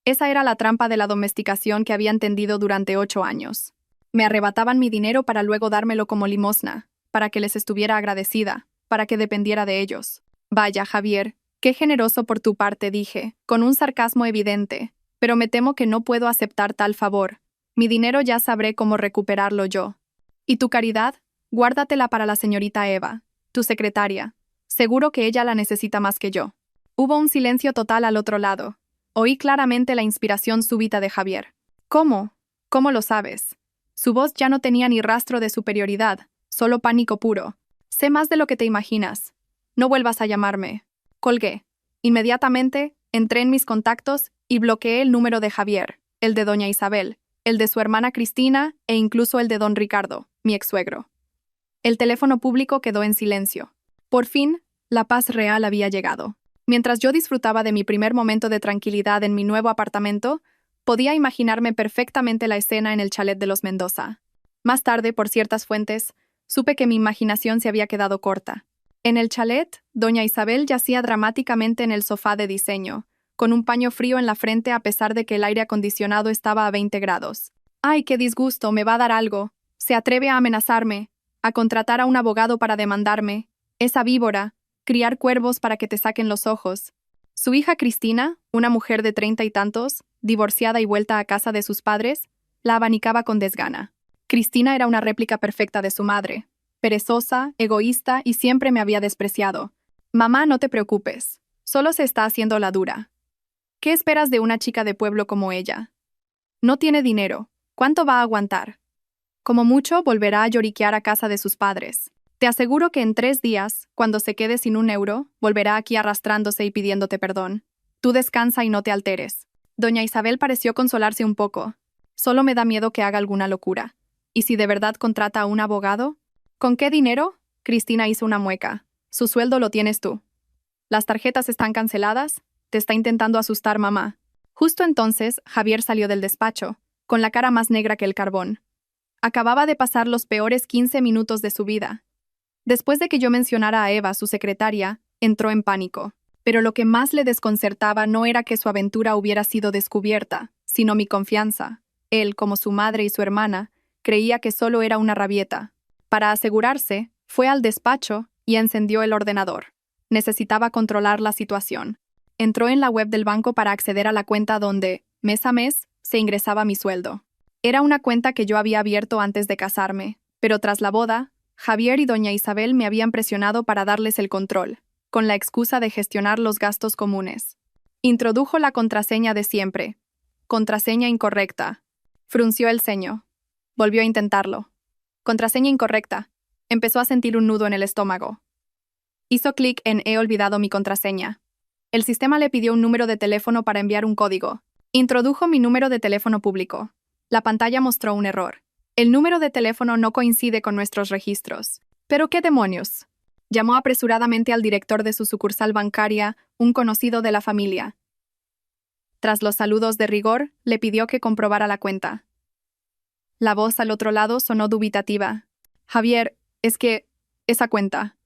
Esa era la trampa de la domesticación que habían tendido durante 8 años. Me arrebataban mi dinero para luego dármelo como limosna, para que les estuviera agradecida, para que dependiera de ellos. Vaya, Javier, qué generoso por tu parte, dije, con un sarcasmo evidente, pero me temo que no puedo aceptar tal favor. Mi dinero ya sabré cómo recuperarlo yo. ¿Y tu caridad? Guárdatela para la señorita Eva, tu secretaria. Seguro que ella la necesita más que yo. Hubo un silencio total al otro lado. Oí claramente la inspiración súbita de Javier. ¿Cómo? ¿Cómo lo sabes? Su voz ya no tenía ni rastro de superioridad, solo pánico puro. Sé más de lo que te imaginas. No vuelvas a llamarme. Colgué. Inmediatamente, entré en mis contactos y bloqueé el número de Javier, el de doña Isabel, el de su hermana Cristina e incluso el de don Ricardo, mi ex-suegro. El teléfono público quedó en silencio. Por fin, la paz real había llegado. Mientras yo disfrutaba de mi primer momento de tranquilidad en mi nuevo apartamento, podía imaginarme perfectamente la escena en el chalet de los Mendoza. Más tarde, por ciertas fuentes, supe que mi imaginación se había quedado corta. En el chalet, doña Isabel yacía dramáticamente en el sofá de diseño, con un paño frío en la frente a pesar de que el aire acondicionado estaba a 20 grados. ¡Ay, qué disgusto! Me va a dar algo. Se atreve a amenazarme, a contratar a un abogado para demandarme. Esa víbora, criar cuervos para que te saquen los ojos. Su hija Cristina, una mujer de 30 y tantos, divorciada y vuelta a casa de sus padres, la abanicaba con desgana. Cristina era una réplica perfecta de su madre. Perezosa, egoísta y siempre me había despreciado. Mamá, no te preocupes. Solo se está haciendo la dura. ¿Qué esperas de una chica de pueblo como ella? No tiene dinero. ¿Cuánto va a aguantar? Como mucho, volverá a lloriquear a casa de sus padres. Te aseguro que en 3 días, cuando se quede sin un euro, volverá aquí arrastrándose y pidiéndote perdón. Tú descansa y no te alteres. Doña Isabel pareció consolarse un poco. Solo me da miedo que haga alguna locura. ¿Y si de verdad contrata a un abogado? ¿Con qué dinero? Cristina hizo una mueca. Su sueldo lo tienes tú. ¿Las tarjetas están canceladas? Te está intentando asustar mamá. Justo entonces, Javier salió del despacho, con la cara más negra que el carbón. Acababa de pasar los peores 15 minutos de su vida. Después de que yo mencionara a Eva, su secretaria, entró en pánico. Pero lo que más le desconcertaba no era que su aventura hubiera sido descubierta, sino mi confianza. Él, como su madre y su hermana, creía que solo era una rabieta. Para asegurarse, fue al despacho y encendió el ordenador. Necesitaba controlar la situación. Entró en la web del banco para acceder a la cuenta donde, mes a mes, se ingresaba mi sueldo. Era una cuenta que yo había abierto antes de casarme, pero tras la boda, Javier y doña Isabel me habían presionado para darles el control, con la excusa de gestionar los gastos comunes. Introdujo la contraseña de siempre. Contraseña incorrecta. Frunció el ceño. Volvió a intentarlo. Contraseña incorrecta. Empezó a sentir un nudo en el estómago. Hizo clic en He olvidado mi contraseña. El sistema le pidió un número de teléfono para enviar un código. Introdujo mi número de teléfono público. La pantalla mostró un error. El número de teléfono no coincide con nuestros registros. ¿Pero qué demonios? Llamó apresuradamente al director de su sucursal bancaria, un conocido de la familia. Tras los saludos de rigor, le pidió que comprobara la cuenta. La voz al otro lado sonó dubitativa. Javier, es que... esa cuenta.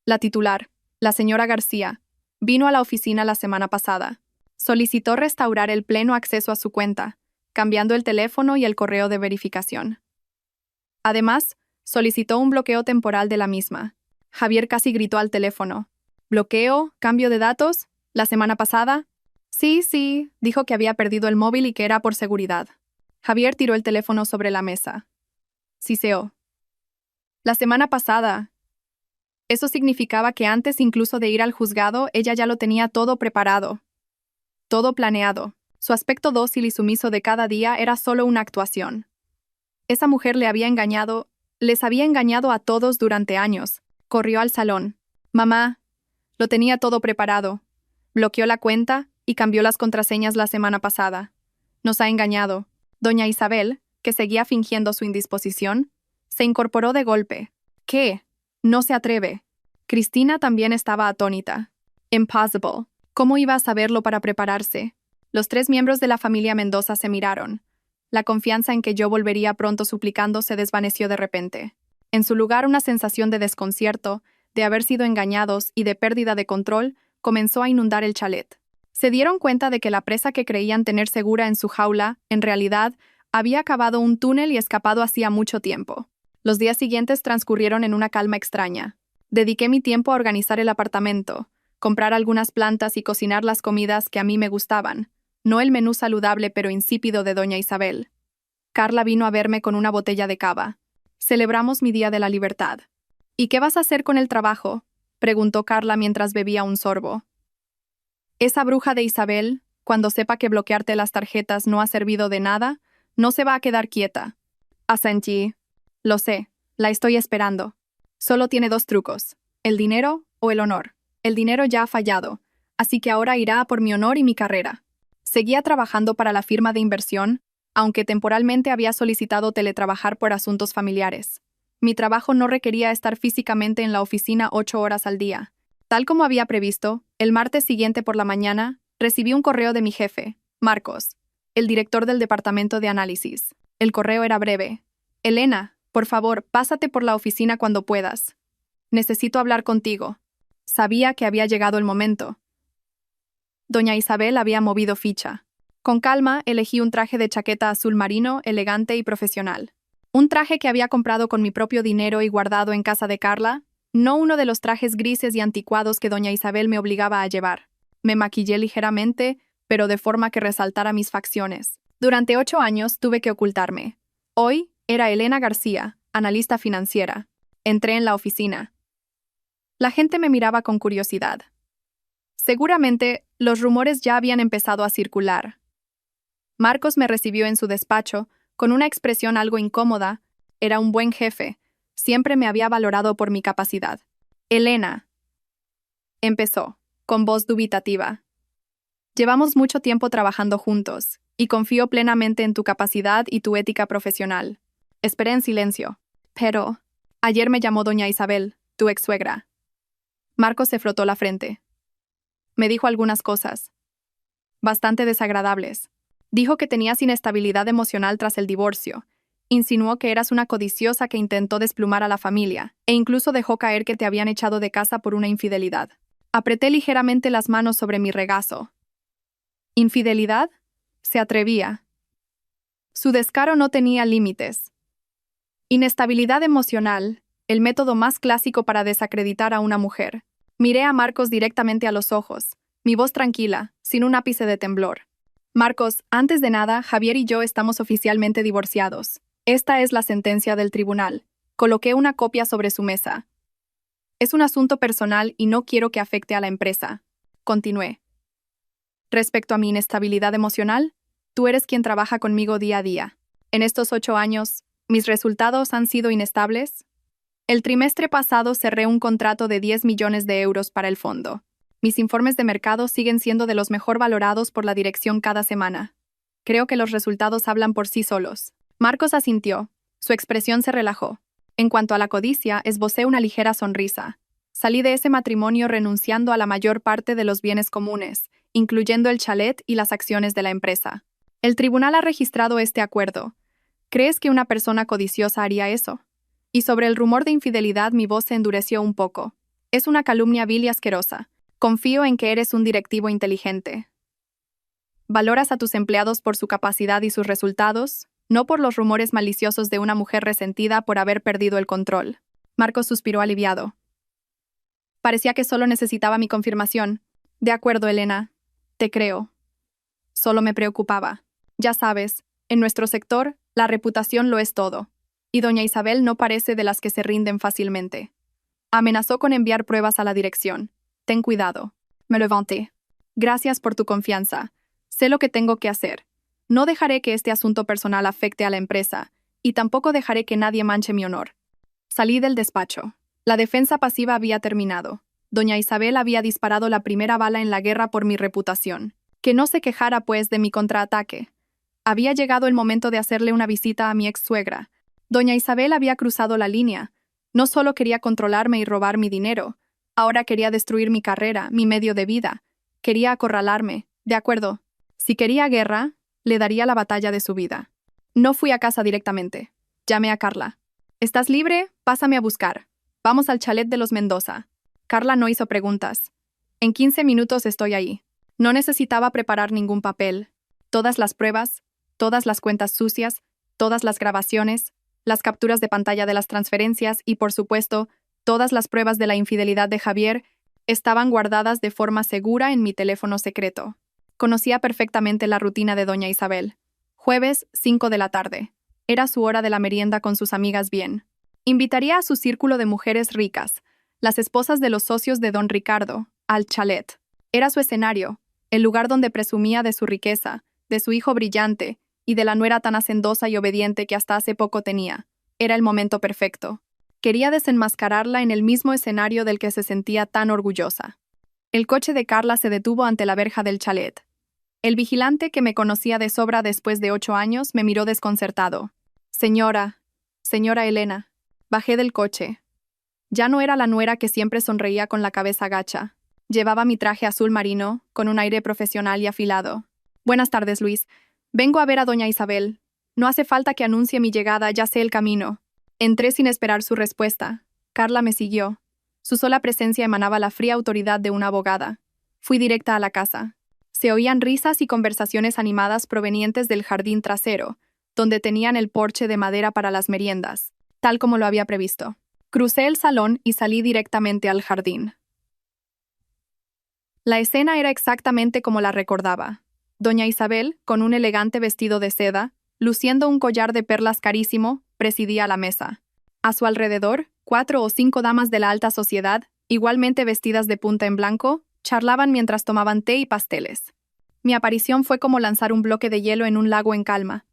La titular, la señora García, vino a la oficina la semana pasada. Solicitó restaurar el pleno acceso a su cuenta, cambiando el teléfono y el correo de verificación. Además, solicitó un bloqueo temporal de la misma. Javier casi gritó al teléfono. ¿Bloqueo? ¿Cambio de datos? ¿La semana pasada? Sí, dijo que había perdido el móvil y que era por seguridad. Javier tiró el teléfono sobre la mesa. Siseó. La semana pasada. Eso significaba que antes incluso de ir al juzgado, ella ya lo tenía todo preparado. Todo planeado. Su aspecto dócil y sumiso de cada día era solo una actuación. Esa mujer les había engañado a todos durante años. Corrió al salón. Mamá, lo tenía todo preparado. Bloqueó la cuenta y cambió las contraseñas la semana pasada. Nos ha engañado. Doña Isabel, que seguía fingiendo su indisposición, se incorporó de golpe. ¿Qué? No se atreve. Cristina también estaba atónita. Impossible. ¿Cómo iba a saberlo para prepararse? Los 3 miembros de la familia Mendoza se miraron. La confianza en que yo volvería pronto suplicando se desvaneció de repente. En su lugar, una sensación de desconcierto, de haber sido engañados y de pérdida de control, comenzó a inundar el chalet. Se dieron cuenta de que la presa que creían tener segura en su jaula, en realidad, Había cavado un túnel y escapado hacía mucho tiempo. Los días siguientes transcurrieron en una calma extraña. Dediqué mi tiempo a organizar el apartamento, comprar algunas plantas y cocinar las comidas que a mí me gustaban, no el menú saludable pero insípido de doña Isabel. Carla vino a verme con una botella de cava. Celebramos mi Día de la Libertad. ¿Y qué vas a hacer con el trabajo?, preguntó Carla mientras bebía un sorbo. Esa bruja de Isabel, cuando sepa que bloquearte las tarjetas no ha servido de nada, no se va a quedar quieta. Asentí. Lo sé, la estoy esperando. Solo tiene 2 trucos, el dinero o el honor. El dinero ya ha fallado, así que ahora irá a por mi honor y mi carrera. Seguía trabajando para la firma de inversión, aunque temporalmente había solicitado teletrabajar por asuntos familiares. Mi trabajo no requería estar físicamente en la oficina 8 horas al día. Tal como había previsto, el martes siguiente por la mañana, recibí un correo de mi jefe, Marcos, el director del departamento de análisis. El correo era breve. Elena, por favor, pásate por la oficina cuando puedas. Necesito hablar contigo. Sabía que había llegado el momento. Doña Isabel había movido ficha. Con calma, elegí un traje de chaqueta azul marino, elegante y profesional. Un traje que había comprado con mi propio dinero y guardado en casa de Carla, no uno de los trajes grises y anticuados que doña Isabel me obligaba a llevar. Me maquillé ligeramente, pero de forma que resaltara mis facciones. Durante 8 años tuve que ocultarme. Hoy era Elena García, analista financiera. Entré en la oficina. La gente me miraba con curiosidad. Seguramente, los rumores ya habían empezado a circular. Marcos me recibió en su despacho, con una expresión algo incómoda. Era un buen jefe. Siempre me había valorado por mi capacidad. Elena. Empezó, con voz dubitativa. Llevamos mucho tiempo trabajando juntos, y confío plenamente en tu capacidad y tu ética profesional. Esperé en silencio. Pero, ayer me llamó doña Isabel, tu ex-suegra. Marcos se frotó la frente. Me dijo algunas cosas. Bastante desagradables. Dijo que tenías inestabilidad emocional tras el divorcio. Insinuó que eras una codiciosa que intentó desplumar a la familia, e incluso dejó caer que te habían echado de casa por una infidelidad. Apreté ligeramente las manos sobre mi regazo. ¿Infidelidad? Se atrevía. Su descaro no tenía límites. Inestabilidad emocional, el método más clásico para desacreditar a una mujer. Miré a Marcos directamente a los ojos, mi voz tranquila, sin un ápice de temblor. Marcos, antes de nada, Javier y yo estamos oficialmente divorciados. Esta es la sentencia del tribunal. Coloqué una copia sobre su mesa. Es un asunto personal y no quiero que afecte a la empresa. Continué. Respecto a mi inestabilidad emocional, tú eres quien trabaja conmigo día a día. En estos 8 años, ¿mis resultados han sido inestables? El trimestre pasado cerré un contrato de 10 millones de euros para el fondo. Mis informes de mercado siguen siendo de los mejor valorados por la dirección cada semana. Creo que los resultados hablan por sí solos. Marcos asintió. Su expresión se relajó. En cuanto a la codicia, esbocé una ligera sonrisa. Salí de ese matrimonio renunciando a la mayor parte de los bienes comunes, incluyendo el chalet y las acciones de la empresa. El tribunal ha registrado este acuerdo. ¿Crees que una persona codiciosa haría eso? Y sobre el rumor de infidelidad mi voz se endureció un poco. Es una calumnia vil y asquerosa. Confío en que eres un directivo inteligente. Valoras a tus empleados por su capacidad y sus resultados, no por los rumores maliciosos de una mujer resentida por haber perdido el control. Marcos suspiró aliviado. Parecía que solo necesitaba mi confirmación. De acuerdo, Elena. Te creo. Solo me preocupaba. Ya sabes, en nuestro sector, la reputación lo es todo. Y doña Isabel no parece de las que se rinden fácilmente. Amenazó con enviar pruebas a la dirección. Ten cuidado. Me levanté. Gracias por tu confianza. Sé lo que tengo que hacer. No dejaré que este asunto personal afecte a la empresa, y tampoco dejaré que nadie manche mi honor. Salí del despacho. La defensa pasiva había terminado. Doña Isabel había disparado la primera bala en la guerra por mi reputación. Que no se quejara, pues, de mi contraataque. Había llegado el momento de hacerle una visita a mi ex-suegra. Doña Isabel había cruzado la línea. No solo quería controlarme y robar mi dinero, ahora quería destruir mi carrera, mi medio de vida. Quería acorralarme. De acuerdo. Si quería guerra, le daría la batalla de su vida. No fui a casa directamente. Llamé a Carla. ¿Estás libre? Pásame a buscar. Vamos al chalet de los Mendoza. Carla no hizo preguntas. En 15 minutos estoy ahí. No necesitaba preparar ningún papel. Todas las pruebas, todas las cuentas sucias, todas las grabaciones, las capturas de pantalla de las transferencias y, por supuesto, todas las pruebas de la infidelidad de Javier estaban guardadas de forma segura en mi teléfono secreto. Conocía perfectamente la rutina de doña Isabel. Jueves, 5 de la tarde. Era su hora de la merienda con sus amigas bien. Invitaría a su círculo de mujeres ricas, las esposas de los socios de don Ricardo, al chalet. Era su escenario, el lugar donde presumía de su riqueza, de su hijo brillante y de la nuera tan hacendosa y obediente que hasta hace poco tenía. Era el momento perfecto. Quería desenmascararla en el mismo escenario del que se sentía tan orgullosa. El coche de Carla se detuvo ante la verja del chalet. El vigilante, que me conocía de sobra después de 8 años, me miró desconcertado. Señora Elena. Bajé del coche. Ya no era la nuera que siempre sonreía con la cabeza gacha. Llevaba mi traje azul marino, con un aire profesional y afilado. Buenas tardes, Luis. Vengo a ver a doña Isabel. No hace falta que anuncie mi llegada, ya sé el camino. Entré sin esperar su respuesta. Carla me siguió. Su sola presencia emanaba la fría autoridad de una abogada. Fui directa a la casa. Se oían risas y conversaciones animadas provenientes del jardín trasero, donde tenían el porche de madera para las meriendas, tal como lo había previsto. Crucé el salón y salí directamente al jardín. La escena era exactamente como la recordaba. Doña Isabel, con un elegante vestido de seda, luciendo un collar de perlas carísimo, presidía la mesa. A su alrededor, 4 o 5 damas de la alta sociedad, igualmente vestidas de punta en blanco, charlaban mientras tomaban té y pasteles. Mi aparición fue como lanzar un bloque de hielo en un lago en calma.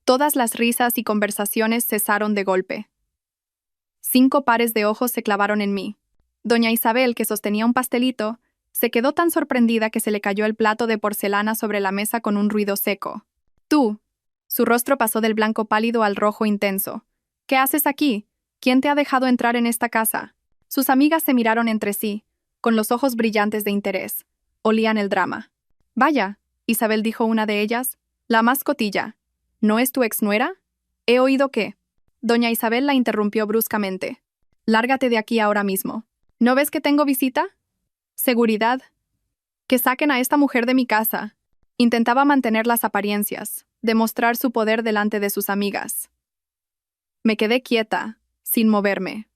Todas las risas y conversaciones cesaron de golpe. 5 pares de ojos se clavaron en mí. Doña Isabel, que sostenía un pastelito, se quedó tan sorprendida que se le cayó el plato de porcelana sobre la mesa con un ruido seco. «Tú». Su rostro pasó del blanco pálido al rojo intenso. «¿Qué haces aquí? ¿Quién te ha dejado entrar en esta casa?» Sus amigas se miraron entre sí, con los ojos brillantes de interés. Olían el drama. «Vaya», Isabel dijo una de ellas, la más cotilla. «¿No es tu exnuera? He oído que...» Doña Isabel la interrumpió bruscamente. «Lárgate de aquí ahora mismo. ¿No ves que tengo visita?» «Seguridad. Que saquen a esta mujer de mi casa». Intentaba mantener las apariencias, demostrar su poder delante de sus amigas. Me quedé quieta, sin moverme.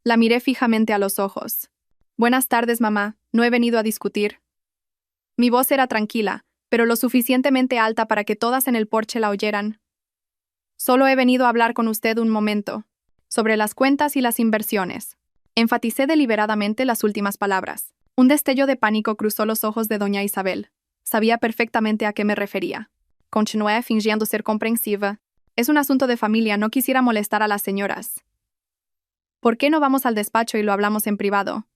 La miré fijamente a los ojos. «Buenas tardes, mamá. No he venido a discutir». Mi voz era tranquila, pero lo suficientemente alta para que todas en el porche la oyeran. «Solo he venido a hablar con usted un momento, sobre las cuentas y las inversiones». Enfaticé deliberadamente las últimas palabras. Un destello de pánico cruzó los ojos de doña Isabel. Sabía perfectamente a qué me refería. Continué fingiendo ser comprensiva. «Es un asunto de familia, no quisiera molestar a las señoras. ¿Por qué no vamos al despacho y lo hablamos en privado?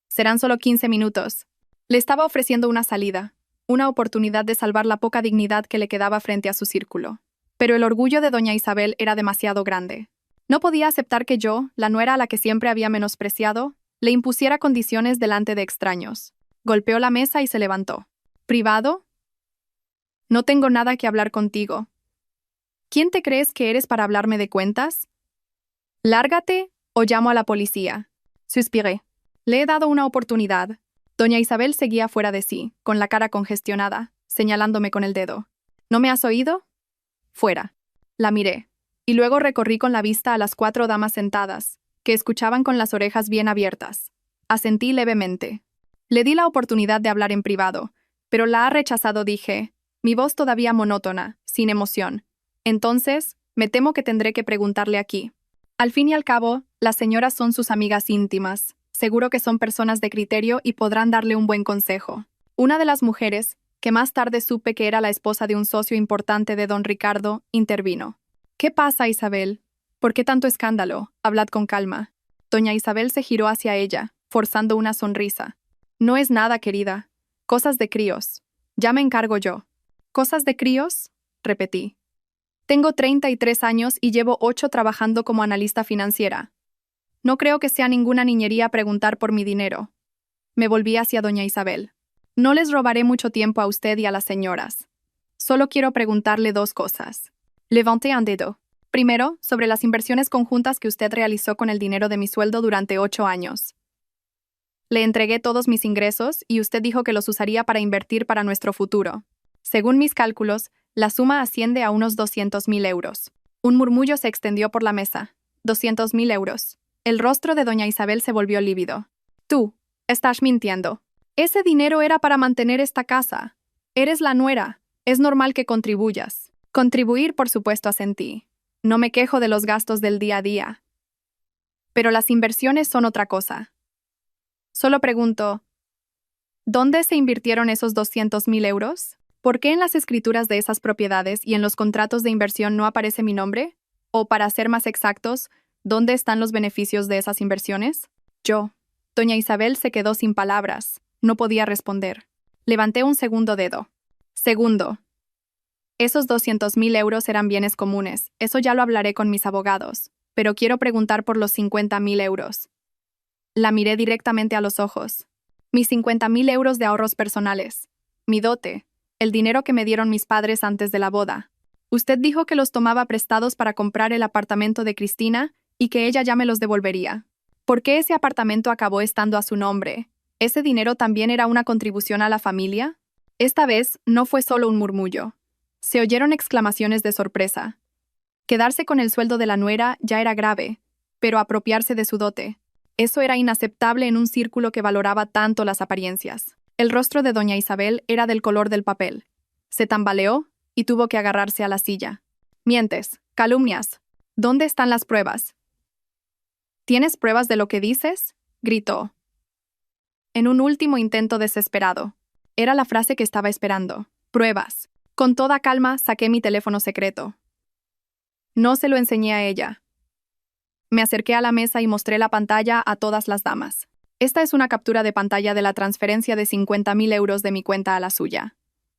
Serán solo 15 minutos». Le estaba ofreciendo una salida, una oportunidad de salvar la poca dignidad que le quedaba frente a su círculo. Pero el orgullo de doña Isabel era demasiado grande. No podía aceptar que yo, la nuera a la que siempre había menospreciado, le impusiera condiciones delante de extraños. Golpeó la mesa y se levantó. «¿Privado? No tengo nada que hablar contigo. ¿Quién te crees que eres para hablarme de cuentas? Lárgate o llamo a la policía». Suspiré. Le he dado una oportunidad. Doña Isabel seguía fuera de sí, con la cara congestionada, señalándome con el dedo. «¿No me has oído? Fuera». La miré, y luego recorrí con la vista a las 4 damas sentadas, que escuchaban con las orejas bien abiertas. Asentí levemente. Le di la oportunidad de hablar en privado, pero la ha rechazado, dije, mi voz todavía monótona, sin emoción. «Entonces, me temo que tendré que preguntarle aquí». Al fin y al cabo, las señoras son sus amigas íntimas. Seguro que son personas de criterio y podrán darle un buen consejo. Una de las mujeres, que más tarde supe que era la esposa de un socio importante de don Ricardo, intervino. «¿Qué pasa, Isabel? ¿Por qué tanto escándalo? Hablad con calma». Doña Isabel se giró hacia ella, forzando una sonrisa. «No es nada, querida. Cosas de críos. Ya me encargo yo». «¿Cosas de críos?», repetí. «Tengo 33 años y llevo 8 trabajando como analista financiera. No creo que sea ninguna niñería preguntar por mi dinero». Me volví hacia doña Isabel. «No les robaré mucho tiempo a usted y a las señoras. Solo quiero preguntarle 2 cosas». Levanté un dedo. Primero, sobre las inversiones conjuntas que usted realizó con el dinero de mi sueldo durante 8 años. Le entregué todos mis ingresos y usted dijo que los usaría para invertir para nuestro futuro. Según mis cálculos, la suma asciende a unos 200.000 euros. Un murmullo se extendió por la mesa. 200.000 euros. El rostro de doña Isabel se volvió lívido. Tú, estás mintiendo. Ese dinero era para mantener esta casa. Eres la nuera. Es normal que contribuyas. Contribuir, por supuesto, asentí. No me quejo de los gastos del día a día. Pero las inversiones son otra cosa. Solo pregunto, ¿dónde se invirtieron esos 200.000 euros? ¿Por qué en las escrituras de esas propiedades y en los contratos de inversión no aparece mi nombre? O, para ser más exactos, ¿dónde están los beneficios de esas inversiones? Doña Isabel se quedó sin palabras. No podía responder. Levanté un segundo dedo. Segundo. Esos 200.000 euros eran bienes comunes. Eso ya lo hablaré con mis abogados. Pero quiero preguntar por los 50.000 euros. La miré directamente a los ojos. Mis 50.000 euros de ahorros personales. Mi dote. El dinero que me dieron mis padres antes de la boda. Usted dijo que los tomaba prestados para comprar el apartamento de Cristina y que ella ya me los devolvería. ¿Por qué ese apartamento acabó estando a su nombre? ¿Ese dinero también era una contribución a la familia? Esta vez no fue solo un murmullo. Se oyeron exclamaciones de sorpresa. Quedarse con el sueldo de la nuera ya era grave, pero apropiarse de su dote. Eso era inaceptable en un círculo que valoraba tanto las apariencias. El rostro de doña Isabel era del color del papel. Se tambaleó y tuvo que agarrarse a la silla. Mientes, calumnias. ¿Dónde están las pruebas? ¿Tienes pruebas de lo que dices?, gritó. En un último intento desesperado. Era la frase que estaba esperando. Pruebas. Con toda calma saqué mi teléfono secreto. No se lo enseñé a ella. Me acerqué a la mesa y mostré la pantalla a todas las damas. Esta es una captura de pantalla de la transferencia de 50.000 euros de mi cuenta a la suya.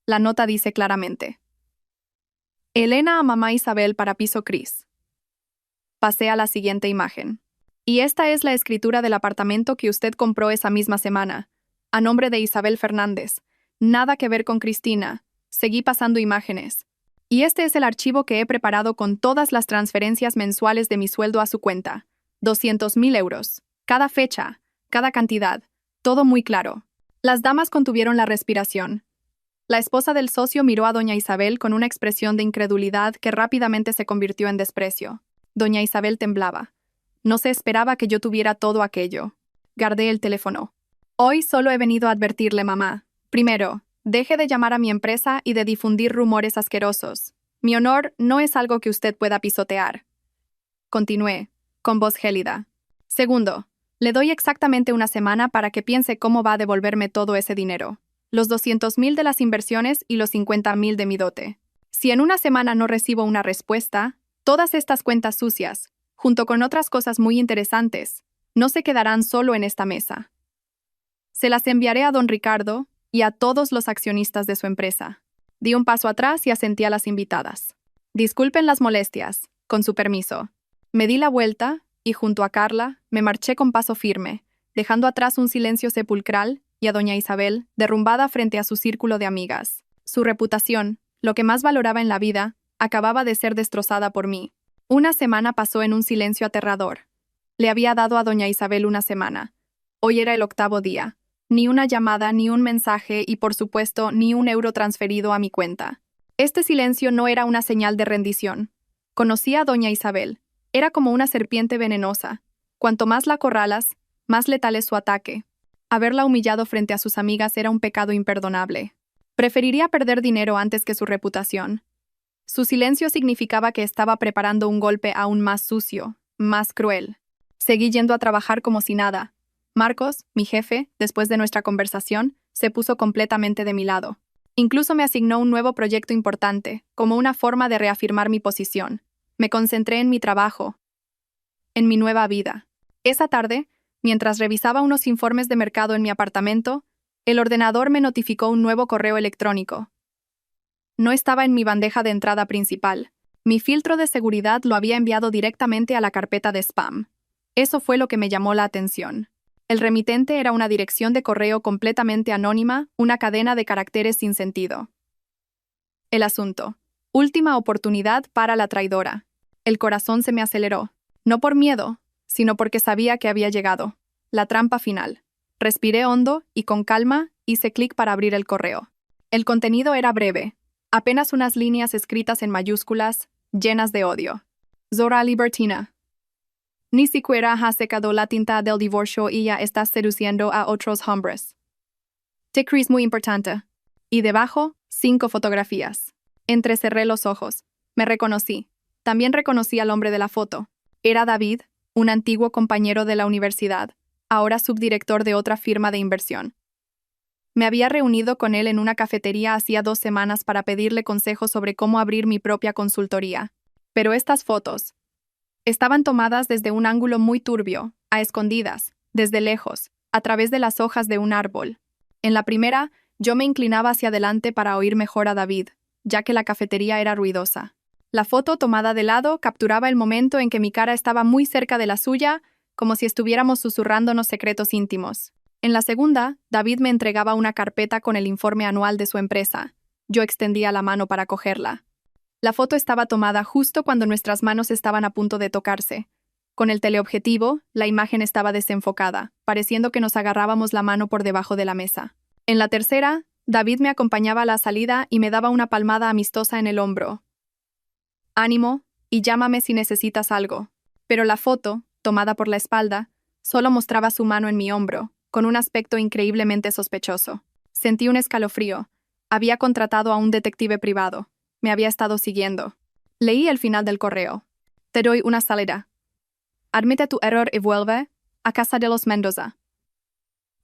La nota dice claramente: Elena a mamá Isabel para piso Cris. Pasé a la siguiente imagen. Y esta es la escritura del apartamento que usted compró esa misma semana, a nombre de Isabel Fernández. Nada que ver con Cristina. Seguí pasando imágenes. Y este es el archivo que he preparado con todas las transferencias mensuales de mi sueldo a su cuenta. 200.000 euros. Cada fecha, cada cantidad. Todo muy claro. Las damas contuvieron la respiración. La esposa del socio miró a doña Isabel con una expresión de incredulidad que rápidamente se convirtió en desprecio. Doña Isabel temblaba. No se esperaba que yo tuviera todo aquello. Guardé el teléfono. Hoy solo he venido a advertirle, mamá. Primero, deje de llamar a mi empresa y de difundir rumores asquerosos. Mi honor no es algo que usted pueda pisotear. Continué, con voz gélida. Segundo, le doy exactamente una semana para que piense cómo va a devolverme todo ese dinero. Los 200.000 de las inversiones y los 50.000 de mi dote. Si en una semana no recibo una respuesta, todas estas cuentas sucias, junto con otras cosas muy interesantes, no se quedarán solo en esta mesa. Se las enviaré a don Ricardo y a todos los accionistas de su empresa. Di un paso atrás y asentí a las invitadas. Disculpen las molestias, con su permiso. Me di la vuelta y, junto a Carla, me marché con paso firme, dejando atrás un silencio sepulcral y a doña Isabel, derrumbada frente a su círculo de amigas. Su reputación, lo que más valoraba en la vida, acababa de ser destrozada por mí. Una semana pasó en un silencio aterrador. Le había dado a doña Isabel una semana. Hoy era el 8º día. Ni una llamada, ni un mensaje y, por supuesto, ni un euro transferido a mi cuenta. Este silencio no era una señal de rendición. Conocía a doña Isabel. Era como una serpiente venenosa. Cuanto más la acorralas, más letal es su ataque. Haberla humillado frente a sus amigas era un pecado imperdonable. Preferiría perder dinero antes que su reputación. Su silencio significaba que estaba preparando un golpe aún más sucio, más cruel. Seguí yendo a trabajar como si nada. Marcos, mi jefe, después de nuestra conversación, se puso completamente de mi lado. Incluso me asignó un nuevo proyecto importante, como una forma de reafirmar mi posición. Me concentré en mi trabajo, en mi nueva vida. Esa tarde, mientras revisaba unos informes de mercado en mi apartamento, el ordenador me notificó un nuevo correo electrónico. No estaba en mi bandeja de entrada principal. Mi filtro de seguridad lo había enviado directamente a la carpeta de spam. Eso fue lo que me llamó la atención. El remitente era una dirección de correo completamente anónima, una cadena de caracteres sin sentido. El asunto. Última oportunidad para la traidora. El corazón se me aceleró. No por miedo, sino porque sabía que había llegado. La trampa final. Respiré hondo y con calma hice clic para abrir el correo. El contenido era breve, apenas unas líneas escritas en mayúsculas, llenas de odio. Zora Libertina. Ni siquiera has secado la tinta del divorcio y ya estás seduciendo a otros hombres. Te crees muy importante. Y debajo, 5 fotografías. Entrecerré los ojos. Me reconocí. También reconocí al hombre de la foto. Era David, un antiguo compañero de la universidad, ahora subdirector de otra firma de inversión. Me había reunido con él en una cafetería hacía 2 semanas para pedirle consejos sobre cómo abrir mi propia consultoría. Pero estas fotos estaban tomadas desde un ángulo muy turbio, a escondidas, desde lejos, a través de las hojas de un árbol. En la primera, yo me inclinaba hacia adelante para oír mejor a David, ya que la cafetería era ruidosa. La foto tomada de lado capturaba el momento en que mi cara estaba muy cerca de la suya, como si estuviéramos susurrándonos secretos íntimos. En la segunda, David me entregaba una carpeta con el informe anual de su empresa. Yo extendía la mano para cogerla. La foto estaba tomada justo cuando nuestras manos estaban a punto de tocarse. Con el teleobjetivo, la imagen estaba desenfocada, pareciendo que nos agarrábamos la mano por debajo de la mesa. En la tercera, David me acompañaba a la salida y me daba una palmada amistosa en el hombro. Ánimo, y llámame si necesitas algo. Pero la foto, tomada por la espalda, solo mostraba su mano en mi hombro, con un aspecto increíblemente sospechoso. Sentí un escalofrío. Había contratado a un detective privado. Me había estado siguiendo. Leí el final del correo. Te doy una salida. Admite tu error y vuelve a casa de los Mendoza.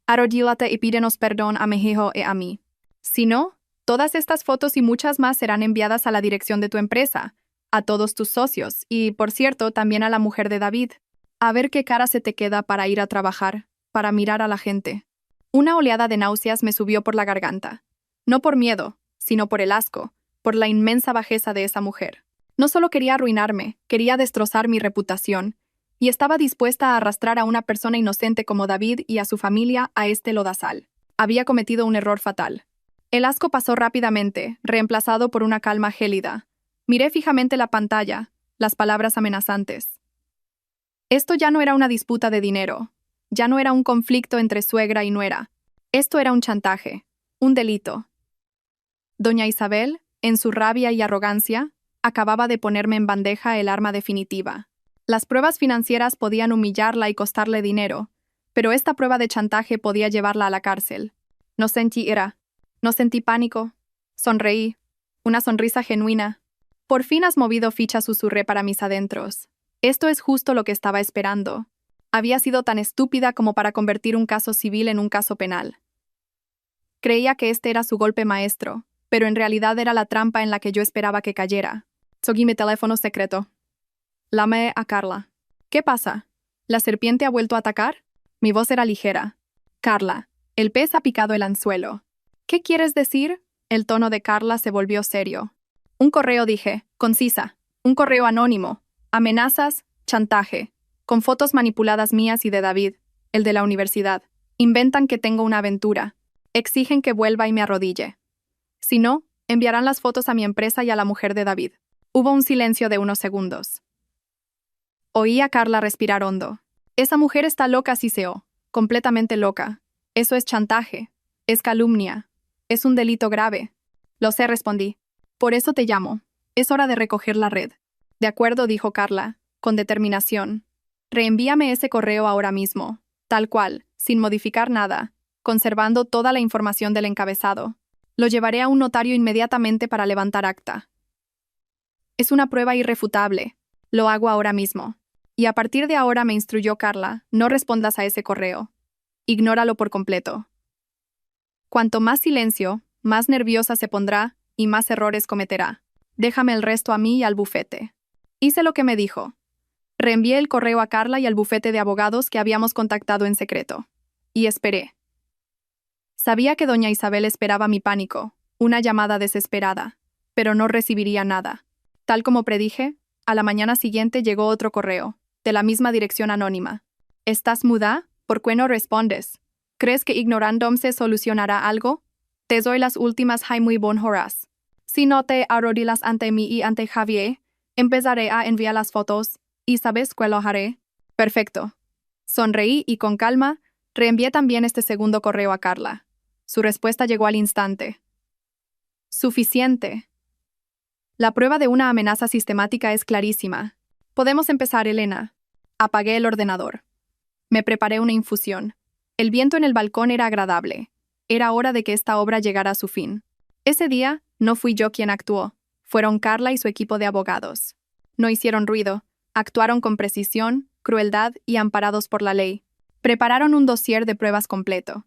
Arrodíllate y pídenos perdón a mi hijo y a mí. Si no, todas estas fotos y muchas más serán enviadas a la dirección de tu empresa, a todos tus socios y, por cierto, también a la mujer de David. A ver qué cara se te queda para ir a trabajar, para mirar a la gente. Una oleada de náuseas me subió por la garganta. No por miedo, sino por el asco, por la inmensa bajeza de esa mujer. No solo quería arruinarme, quería destrozar mi reputación, y estaba dispuesta a arrastrar a una persona inocente como David y a su familia a este lodazal. Había cometido un error fatal. El asco pasó rápidamente, reemplazado por una calma gélida. Miré fijamente la pantalla, las palabras amenazantes. Esto ya no era una disputa de dinero, ya no era un conflicto entre suegra y nuera. Esto era un chantaje, un delito. Doña Isabel, en su rabia y arrogancia, acababa de ponerme en bandeja el arma definitiva. Las pruebas financieras podían humillarla y costarle dinero, pero esta prueba de chantaje podía llevarla a la cárcel. No sentí ira, no sentí pánico. Sonreí, una sonrisa genuina. Por fin has movido ficha, susurré para mis adentros. Esto es justo lo que estaba esperando. Había sido tan estúpida como para convertir un caso civil en un caso penal. Creía que este era su golpe maestro, pero en realidad era la trampa en la que yo esperaba que cayera. Seguí mi teléfono secreto. Llamé a Carla. ¿Qué pasa? ¿La serpiente ha vuelto a atacar? Mi voz era ligera. Carla, el pez ha picado el anzuelo. ¿Qué quieres decir? El tono de Carla se volvió serio. Un correo, dije, concisa. Un correo anónimo. Amenazas, chantaje. Con fotos manipuladas mías y de David, el de la universidad. Inventan que tengo una aventura. Exigen que vuelva y me arrodille. Si no, enviarán las fotos a mi empresa y a la mujer de David. Hubo un silencio de unos segundos. Oí a Carla respirar hondo. Esa mujer está loca, siseó. Completamente loca. Eso es chantaje. Es calumnia. Es un delito grave. Lo sé, respondí. Por eso te llamo. Es hora de recoger la red. De acuerdo, dijo Carla, con determinación. Reenvíame ese correo ahora mismo, tal cual, sin modificar nada, conservando toda la información del encabezado. Lo llevaré a un notario inmediatamente para levantar acta. Es una prueba irrefutable. Lo hago ahora mismo. Y a partir de ahora, me instruyó Carla, no respondas a ese correo. Ignóralo por completo. Cuanto más silencio, más nerviosa se pondrá y más errores cometerá. Déjame el resto a mí y al bufete. Hice lo que me dijo. Reenvié el correo a Carla y al bufete de abogados que habíamos contactado en secreto. Y esperé. Sabía que doña Isabel esperaba mi pánico, una llamada desesperada, pero no recibiría nada. Tal como predije, a la mañana siguiente llegó otro correo, de la misma dirección anónima. ¿Estás muda? ¿Por qué no respondes? ¿Crees que ignorándome se solucionará algo? Te doy las últimas muy bon horas. Si no te arrodillas ante mí y ante Javier, empezaré a enviar las fotos, y ¿sabes qué lo haré? Perfecto. Sonreí y con calma, reenvié también este segundo correo a Carla. Su respuesta llegó al instante. Suficiente. La prueba de una amenaza sistemática es clarísima. Podemos empezar, Elena. Apagué el ordenador. Me preparé una infusión. El viento en el balcón era agradable. Era hora de que esta obra llegara a su fin. Ese día, no fui yo quien actuó. Fueron Carla y su equipo de abogados. No hicieron ruido. Actuaron con precisión, crueldad y amparados por la ley. Prepararon un dossier de pruebas completo.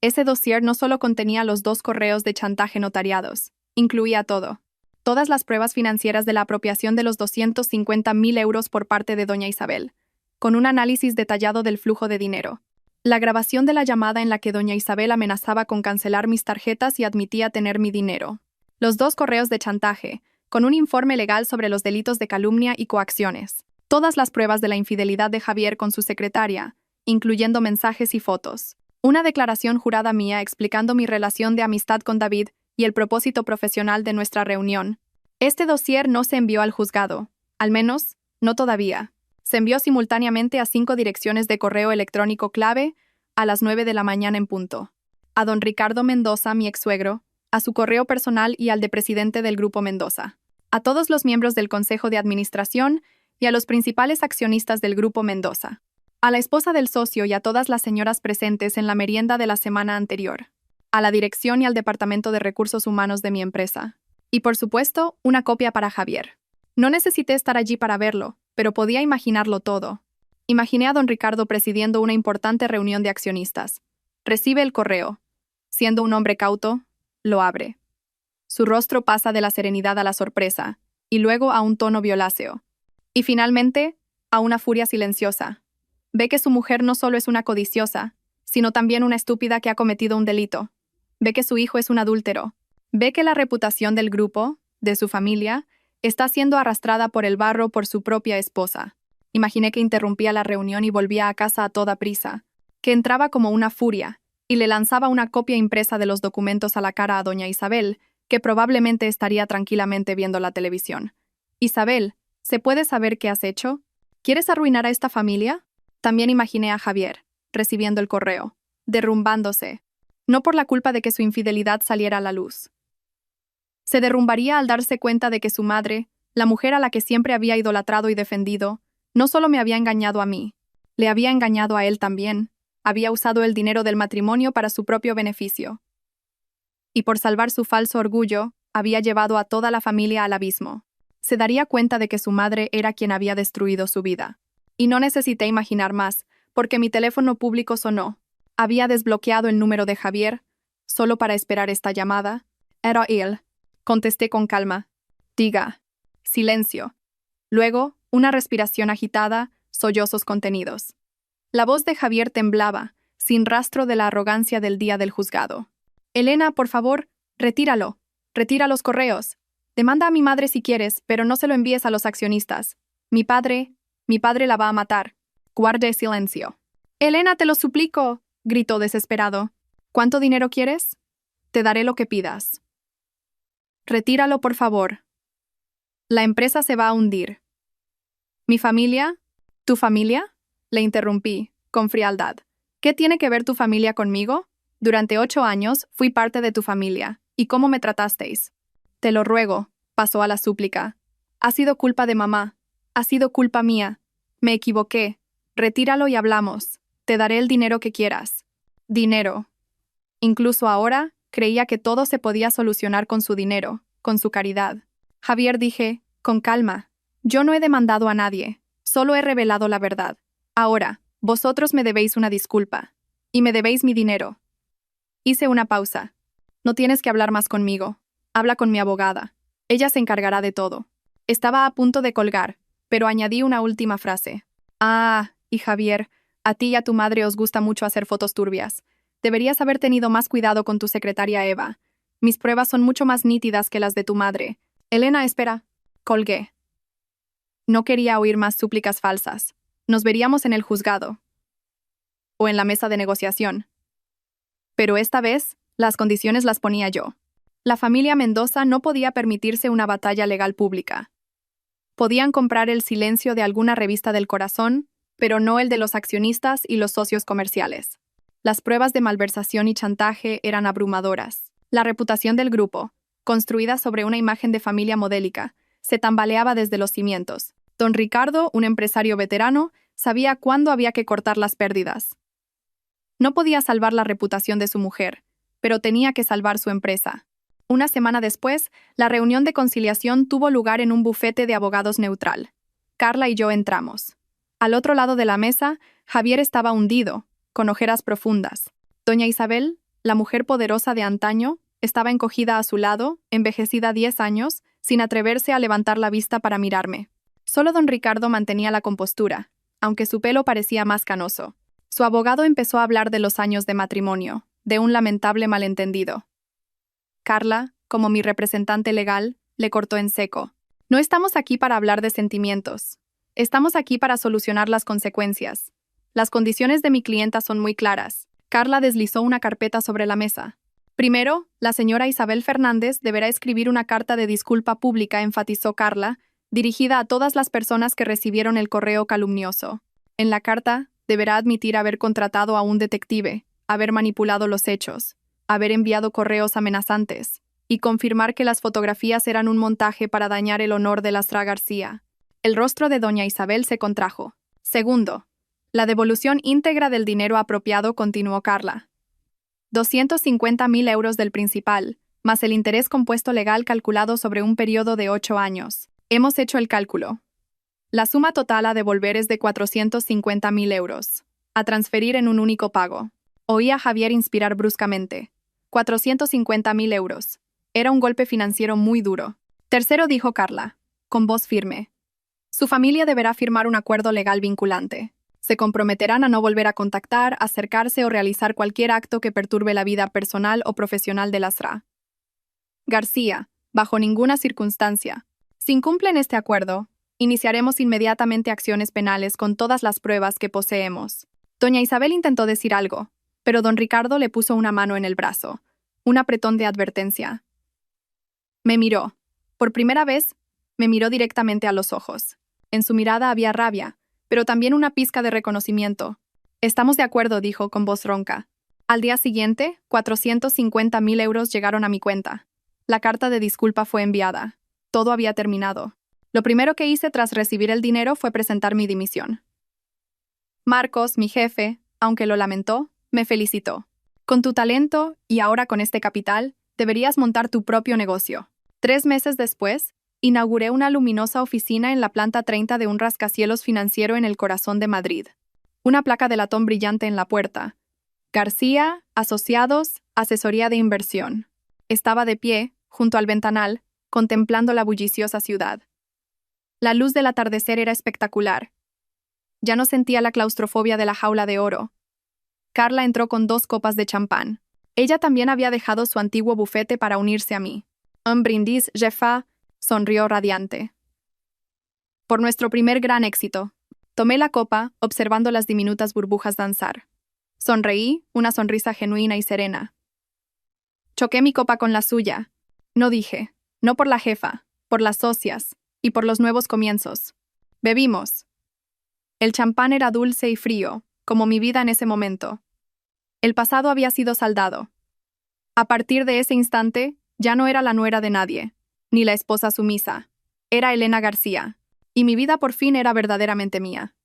Ese dossier no solo contenía los 2 correos de chantaje notariados, incluía todo. Todas las pruebas financieras de la apropiación de los 250.000 euros por parte de doña Isabel, con un análisis detallado del flujo de dinero. La grabación de la llamada en la que doña Isabel amenazaba con cancelar mis tarjetas y admitía tener mi dinero. Los 2 correos de chantaje, con un informe legal sobre los delitos de calumnia y coacciones. Todas las pruebas de la infidelidad de Javier con su secretaria, incluyendo mensajes y fotos. Una declaración jurada mía explicando mi relación de amistad con David y el propósito profesional de nuestra reunión. Este dossier no se envió al juzgado, al menos, no todavía. Se envió simultáneamente a 5 direcciones de correo electrónico clave a las 9 de la mañana en punto. A don Ricardo Mendoza, mi ex-suegro, a su correo personal y al de presidente del Grupo Mendoza. A todos los miembros del Consejo de Administración y a los principales accionistas del Grupo Mendoza. A la esposa del socio y a todas las señoras presentes en la merienda de la semana anterior. A la dirección y al Departamento de Recursos Humanos de mi empresa. Y por supuesto, una copia para Javier. No necesité estar allí para verlo, pero podía imaginarlo todo. Imaginé a don Ricardo presidiendo una importante reunión de accionistas. Recibe el correo. Siendo un hombre cauto, lo abre. Su rostro pasa de la serenidad a la sorpresa, y luego a un tono violáceo. Y finalmente, a una furia silenciosa. Ve que su mujer no solo es una codiciosa, sino también una estúpida que ha cometido un delito. Ve que su hijo es un adúltero. Ve que la reputación del grupo, de su familia, está siendo arrastrada por el barro por su propia esposa. Imaginé que interrumpía la reunión y volvía a casa a toda prisa, que entraba como una furia, y le lanzaba una copia impresa de los documentos a la cara a doña Isabel, que probablemente estaría tranquilamente viendo la televisión. Isabel, ¿se puede saber qué has hecho? ¿Quieres arruinar a esta familia? También imaginé a Javier, recibiendo el correo, derrumbándose, no por la culpa de que su infidelidad saliera a la luz. Se derrumbaría al darse cuenta de que su madre, la mujer a la que siempre había idolatrado y defendido, no solo me había engañado a mí, le había engañado a él también, había usado el dinero del matrimonio para su propio beneficio. Y por salvar su falso orgullo, había llevado a toda la familia al abismo. Se daría cuenta de que su madre era quien había destruido su vida. Y no necesité imaginar más, porque mi teléfono público sonó. Había desbloqueado el número de Javier, solo para esperar esta llamada. Era él. Contesté con calma. Diga. Silencio. Luego, una respiración agitada, sollozos contenidos. La voz de Javier temblaba, sin rastro de la arrogancia del día del juzgado. Elena, por favor, retíralo. Retira los correos. Demanda a mi madre si quieres, pero no se lo envíes a los accionistas. Mi padre la va a matar. Guarde silencio. Elena, te lo suplico, gritó desesperado. ¿Cuánto dinero quieres? Te daré lo que pidas. Retíralo, por favor. La empresa se va a hundir. ¿Mi familia? ¿Tu familia? Le interrumpí, con frialdad. ¿Qué tiene que ver tu familia conmigo? Durante 8 años fui parte de tu familia. ¿Y cómo me tratasteis? Te lo ruego, pasó a la súplica. Ha sido culpa de mamá. Ha sido culpa mía. Me equivoqué. Retíralo y hablamos. Te daré el dinero que quieras. Dinero. Incluso ahora, creía que todo se podía solucionar con su dinero, con su caridad. Javier, dije, con calma. Yo no he demandado a nadie. Solo he revelado la verdad. Ahora, vosotros me debéis una disculpa. Y me debéis mi dinero. Hice una pausa. No tienes que hablar más conmigo. Habla con mi abogada. Ella se encargará de todo. Estaba a punto de colgar, pero añadí una última frase. Ah, y Javier, a ti y a tu madre os gusta mucho hacer fotos turbias. Deberías haber tenido más cuidado con tu secretaria Eva. Mis pruebas son mucho más nítidas que las de tu madre. Elena, espera. Colgué. No quería oír más súplicas falsas. Nos veríamos en el juzgado. O en la mesa de negociación. Pero esta vez, las condiciones las ponía yo. La familia Mendoza no podía permitirse una batalla legal pública. Podían comprar el silencio de alguna revista del corazón, pero no el de los accionistas y los socios comerciales. Las pruebas de malversación y chantaje eran abrumadoras. La reputación del grupo, construida sobre una imagen de familia modélica, se tambaleaba desde los cimientos. Don Ricardo, un empresario veterano, sabía cuándo había que cortar las pérdidas. No podía salvar la reputación de su mujer, pero tenía que salvar su empresa. Una semana después, la reunión de conciliación tuvo lugar en un bufete de abogados neutral. Carla y yo entramos. Al otro lado de la mesa, Javier estaba hundido, con ojeras profundas. Doña Isabel, la mujer poderosa de antaño, estaba encogida a su lado, envejecida 10 años, sin atreverse a levantar la vista para mirarme. Solo don Ricardo mantenía la compostura, aunque su pelo parecía más canoso. Su abogado empezó a hablar de los años de matrimonio, de un lamentable malentendido. Carla, como mi representante legal, le cortó en seco. No estamos aquí para hablar de sentimientos. Estamos aquí para solucionar las consecuencias. Las condiciones de mi clienta son muy claras. Carla deslizó una carpeta sobre la mesa. Primero, la señora Isabel Fernández deberá escribir una carta de disculpa pública, enfatizó Carla, dirigida a todas las personas que recibieron el correo calumnioso. En la carta, deberá admitir haber contratado a un detective, haber manipulado los hechos, haber enviado correos amenazantes, y confirmar que las fotografías eran un montaje para dañar el honor de Lastra García. El rostro de doña Isabel se contrajo. Segundo, la devolución íntegra del dinero apropiado, continuó Carla. 250.000 euros del principal, más el interés compuesto legal calculado sobre un periodo de 8 años. Hemos hecho el cálculo. La suma total a devolver es de 450.000 euros, a transferir en un único pago. Oí a Javier inspirar bruscamente. 450.000 euros. Era un golpe financiero muy duro. Tercero, dijo Carla, con voz firme. Su familia deberá firmar un acuerdo legal vinculante. Se comprometerán a no volver a contactar, acercarse o realizar cualquier acto que perturbe la vida personal o profesional de Lastra García, bajo ninguna circunstancia. Si incumplen este acuerdo, iniciaremos inmediatamente acciones penales con todas las pruebas que poseemos. Doña Isabel intentó decir algo, pero don Ricardo le puso una mano en el brazo, un apretón de advertencia. Me miró. Por primera vez, me miró directamente a los ojos. En su mirada había rabia, pero también una pizca de reconocimiento. Estamos de acuerdo, dijo con voz ronca. Al día siguiente, 450.000 euros llegaron a mi cuenta. La carta de disculpa fue enviada. Todo había terminado. Lo primero que hice tras recibir el dinero fue presentar mi dimisión. Marcos, mi jefe, aunque lo lamentó, me felicitó. Con tu talento, y ahora con este capital, deberías montar tu propio negocio. 3 meses después, inauguré una luminosa oficina en la planta 30 de un rascacielos financiero en el corazón de Madrid. Una placa de latón brillante en la puerta. García, Asociados, Asesoría de Inversión. Estaba de pie, junto al ventanal, contemplando la bulliciosa ciudad. La luz del atardecer era espectacular. Ya no sentía la claustrofobia de la jaula de oro. Carla entró con 2 copas de champán. Ella también había dejado su antiguo bufete para unirse a mí. Un brindis, jefa, sonrió radiante. Por nuestro primer gran éxito. Tomé la copa, observando las diminutas burbujas danzar. Sonreí, una sonrisa genuina y serena. Choqué mi copa con la suya. No dije, no por la jefa, por las socias, y por los nuevos comienzos. Bebimos. El champán era dulce y frío, como mi vida en ese momento. El pasado había sido saldado. A partir de ese instante, ya no era la nuera de nadie, ni la esposa sumisa. Era Elena García, y mi vida por fin era verdaderamente mía.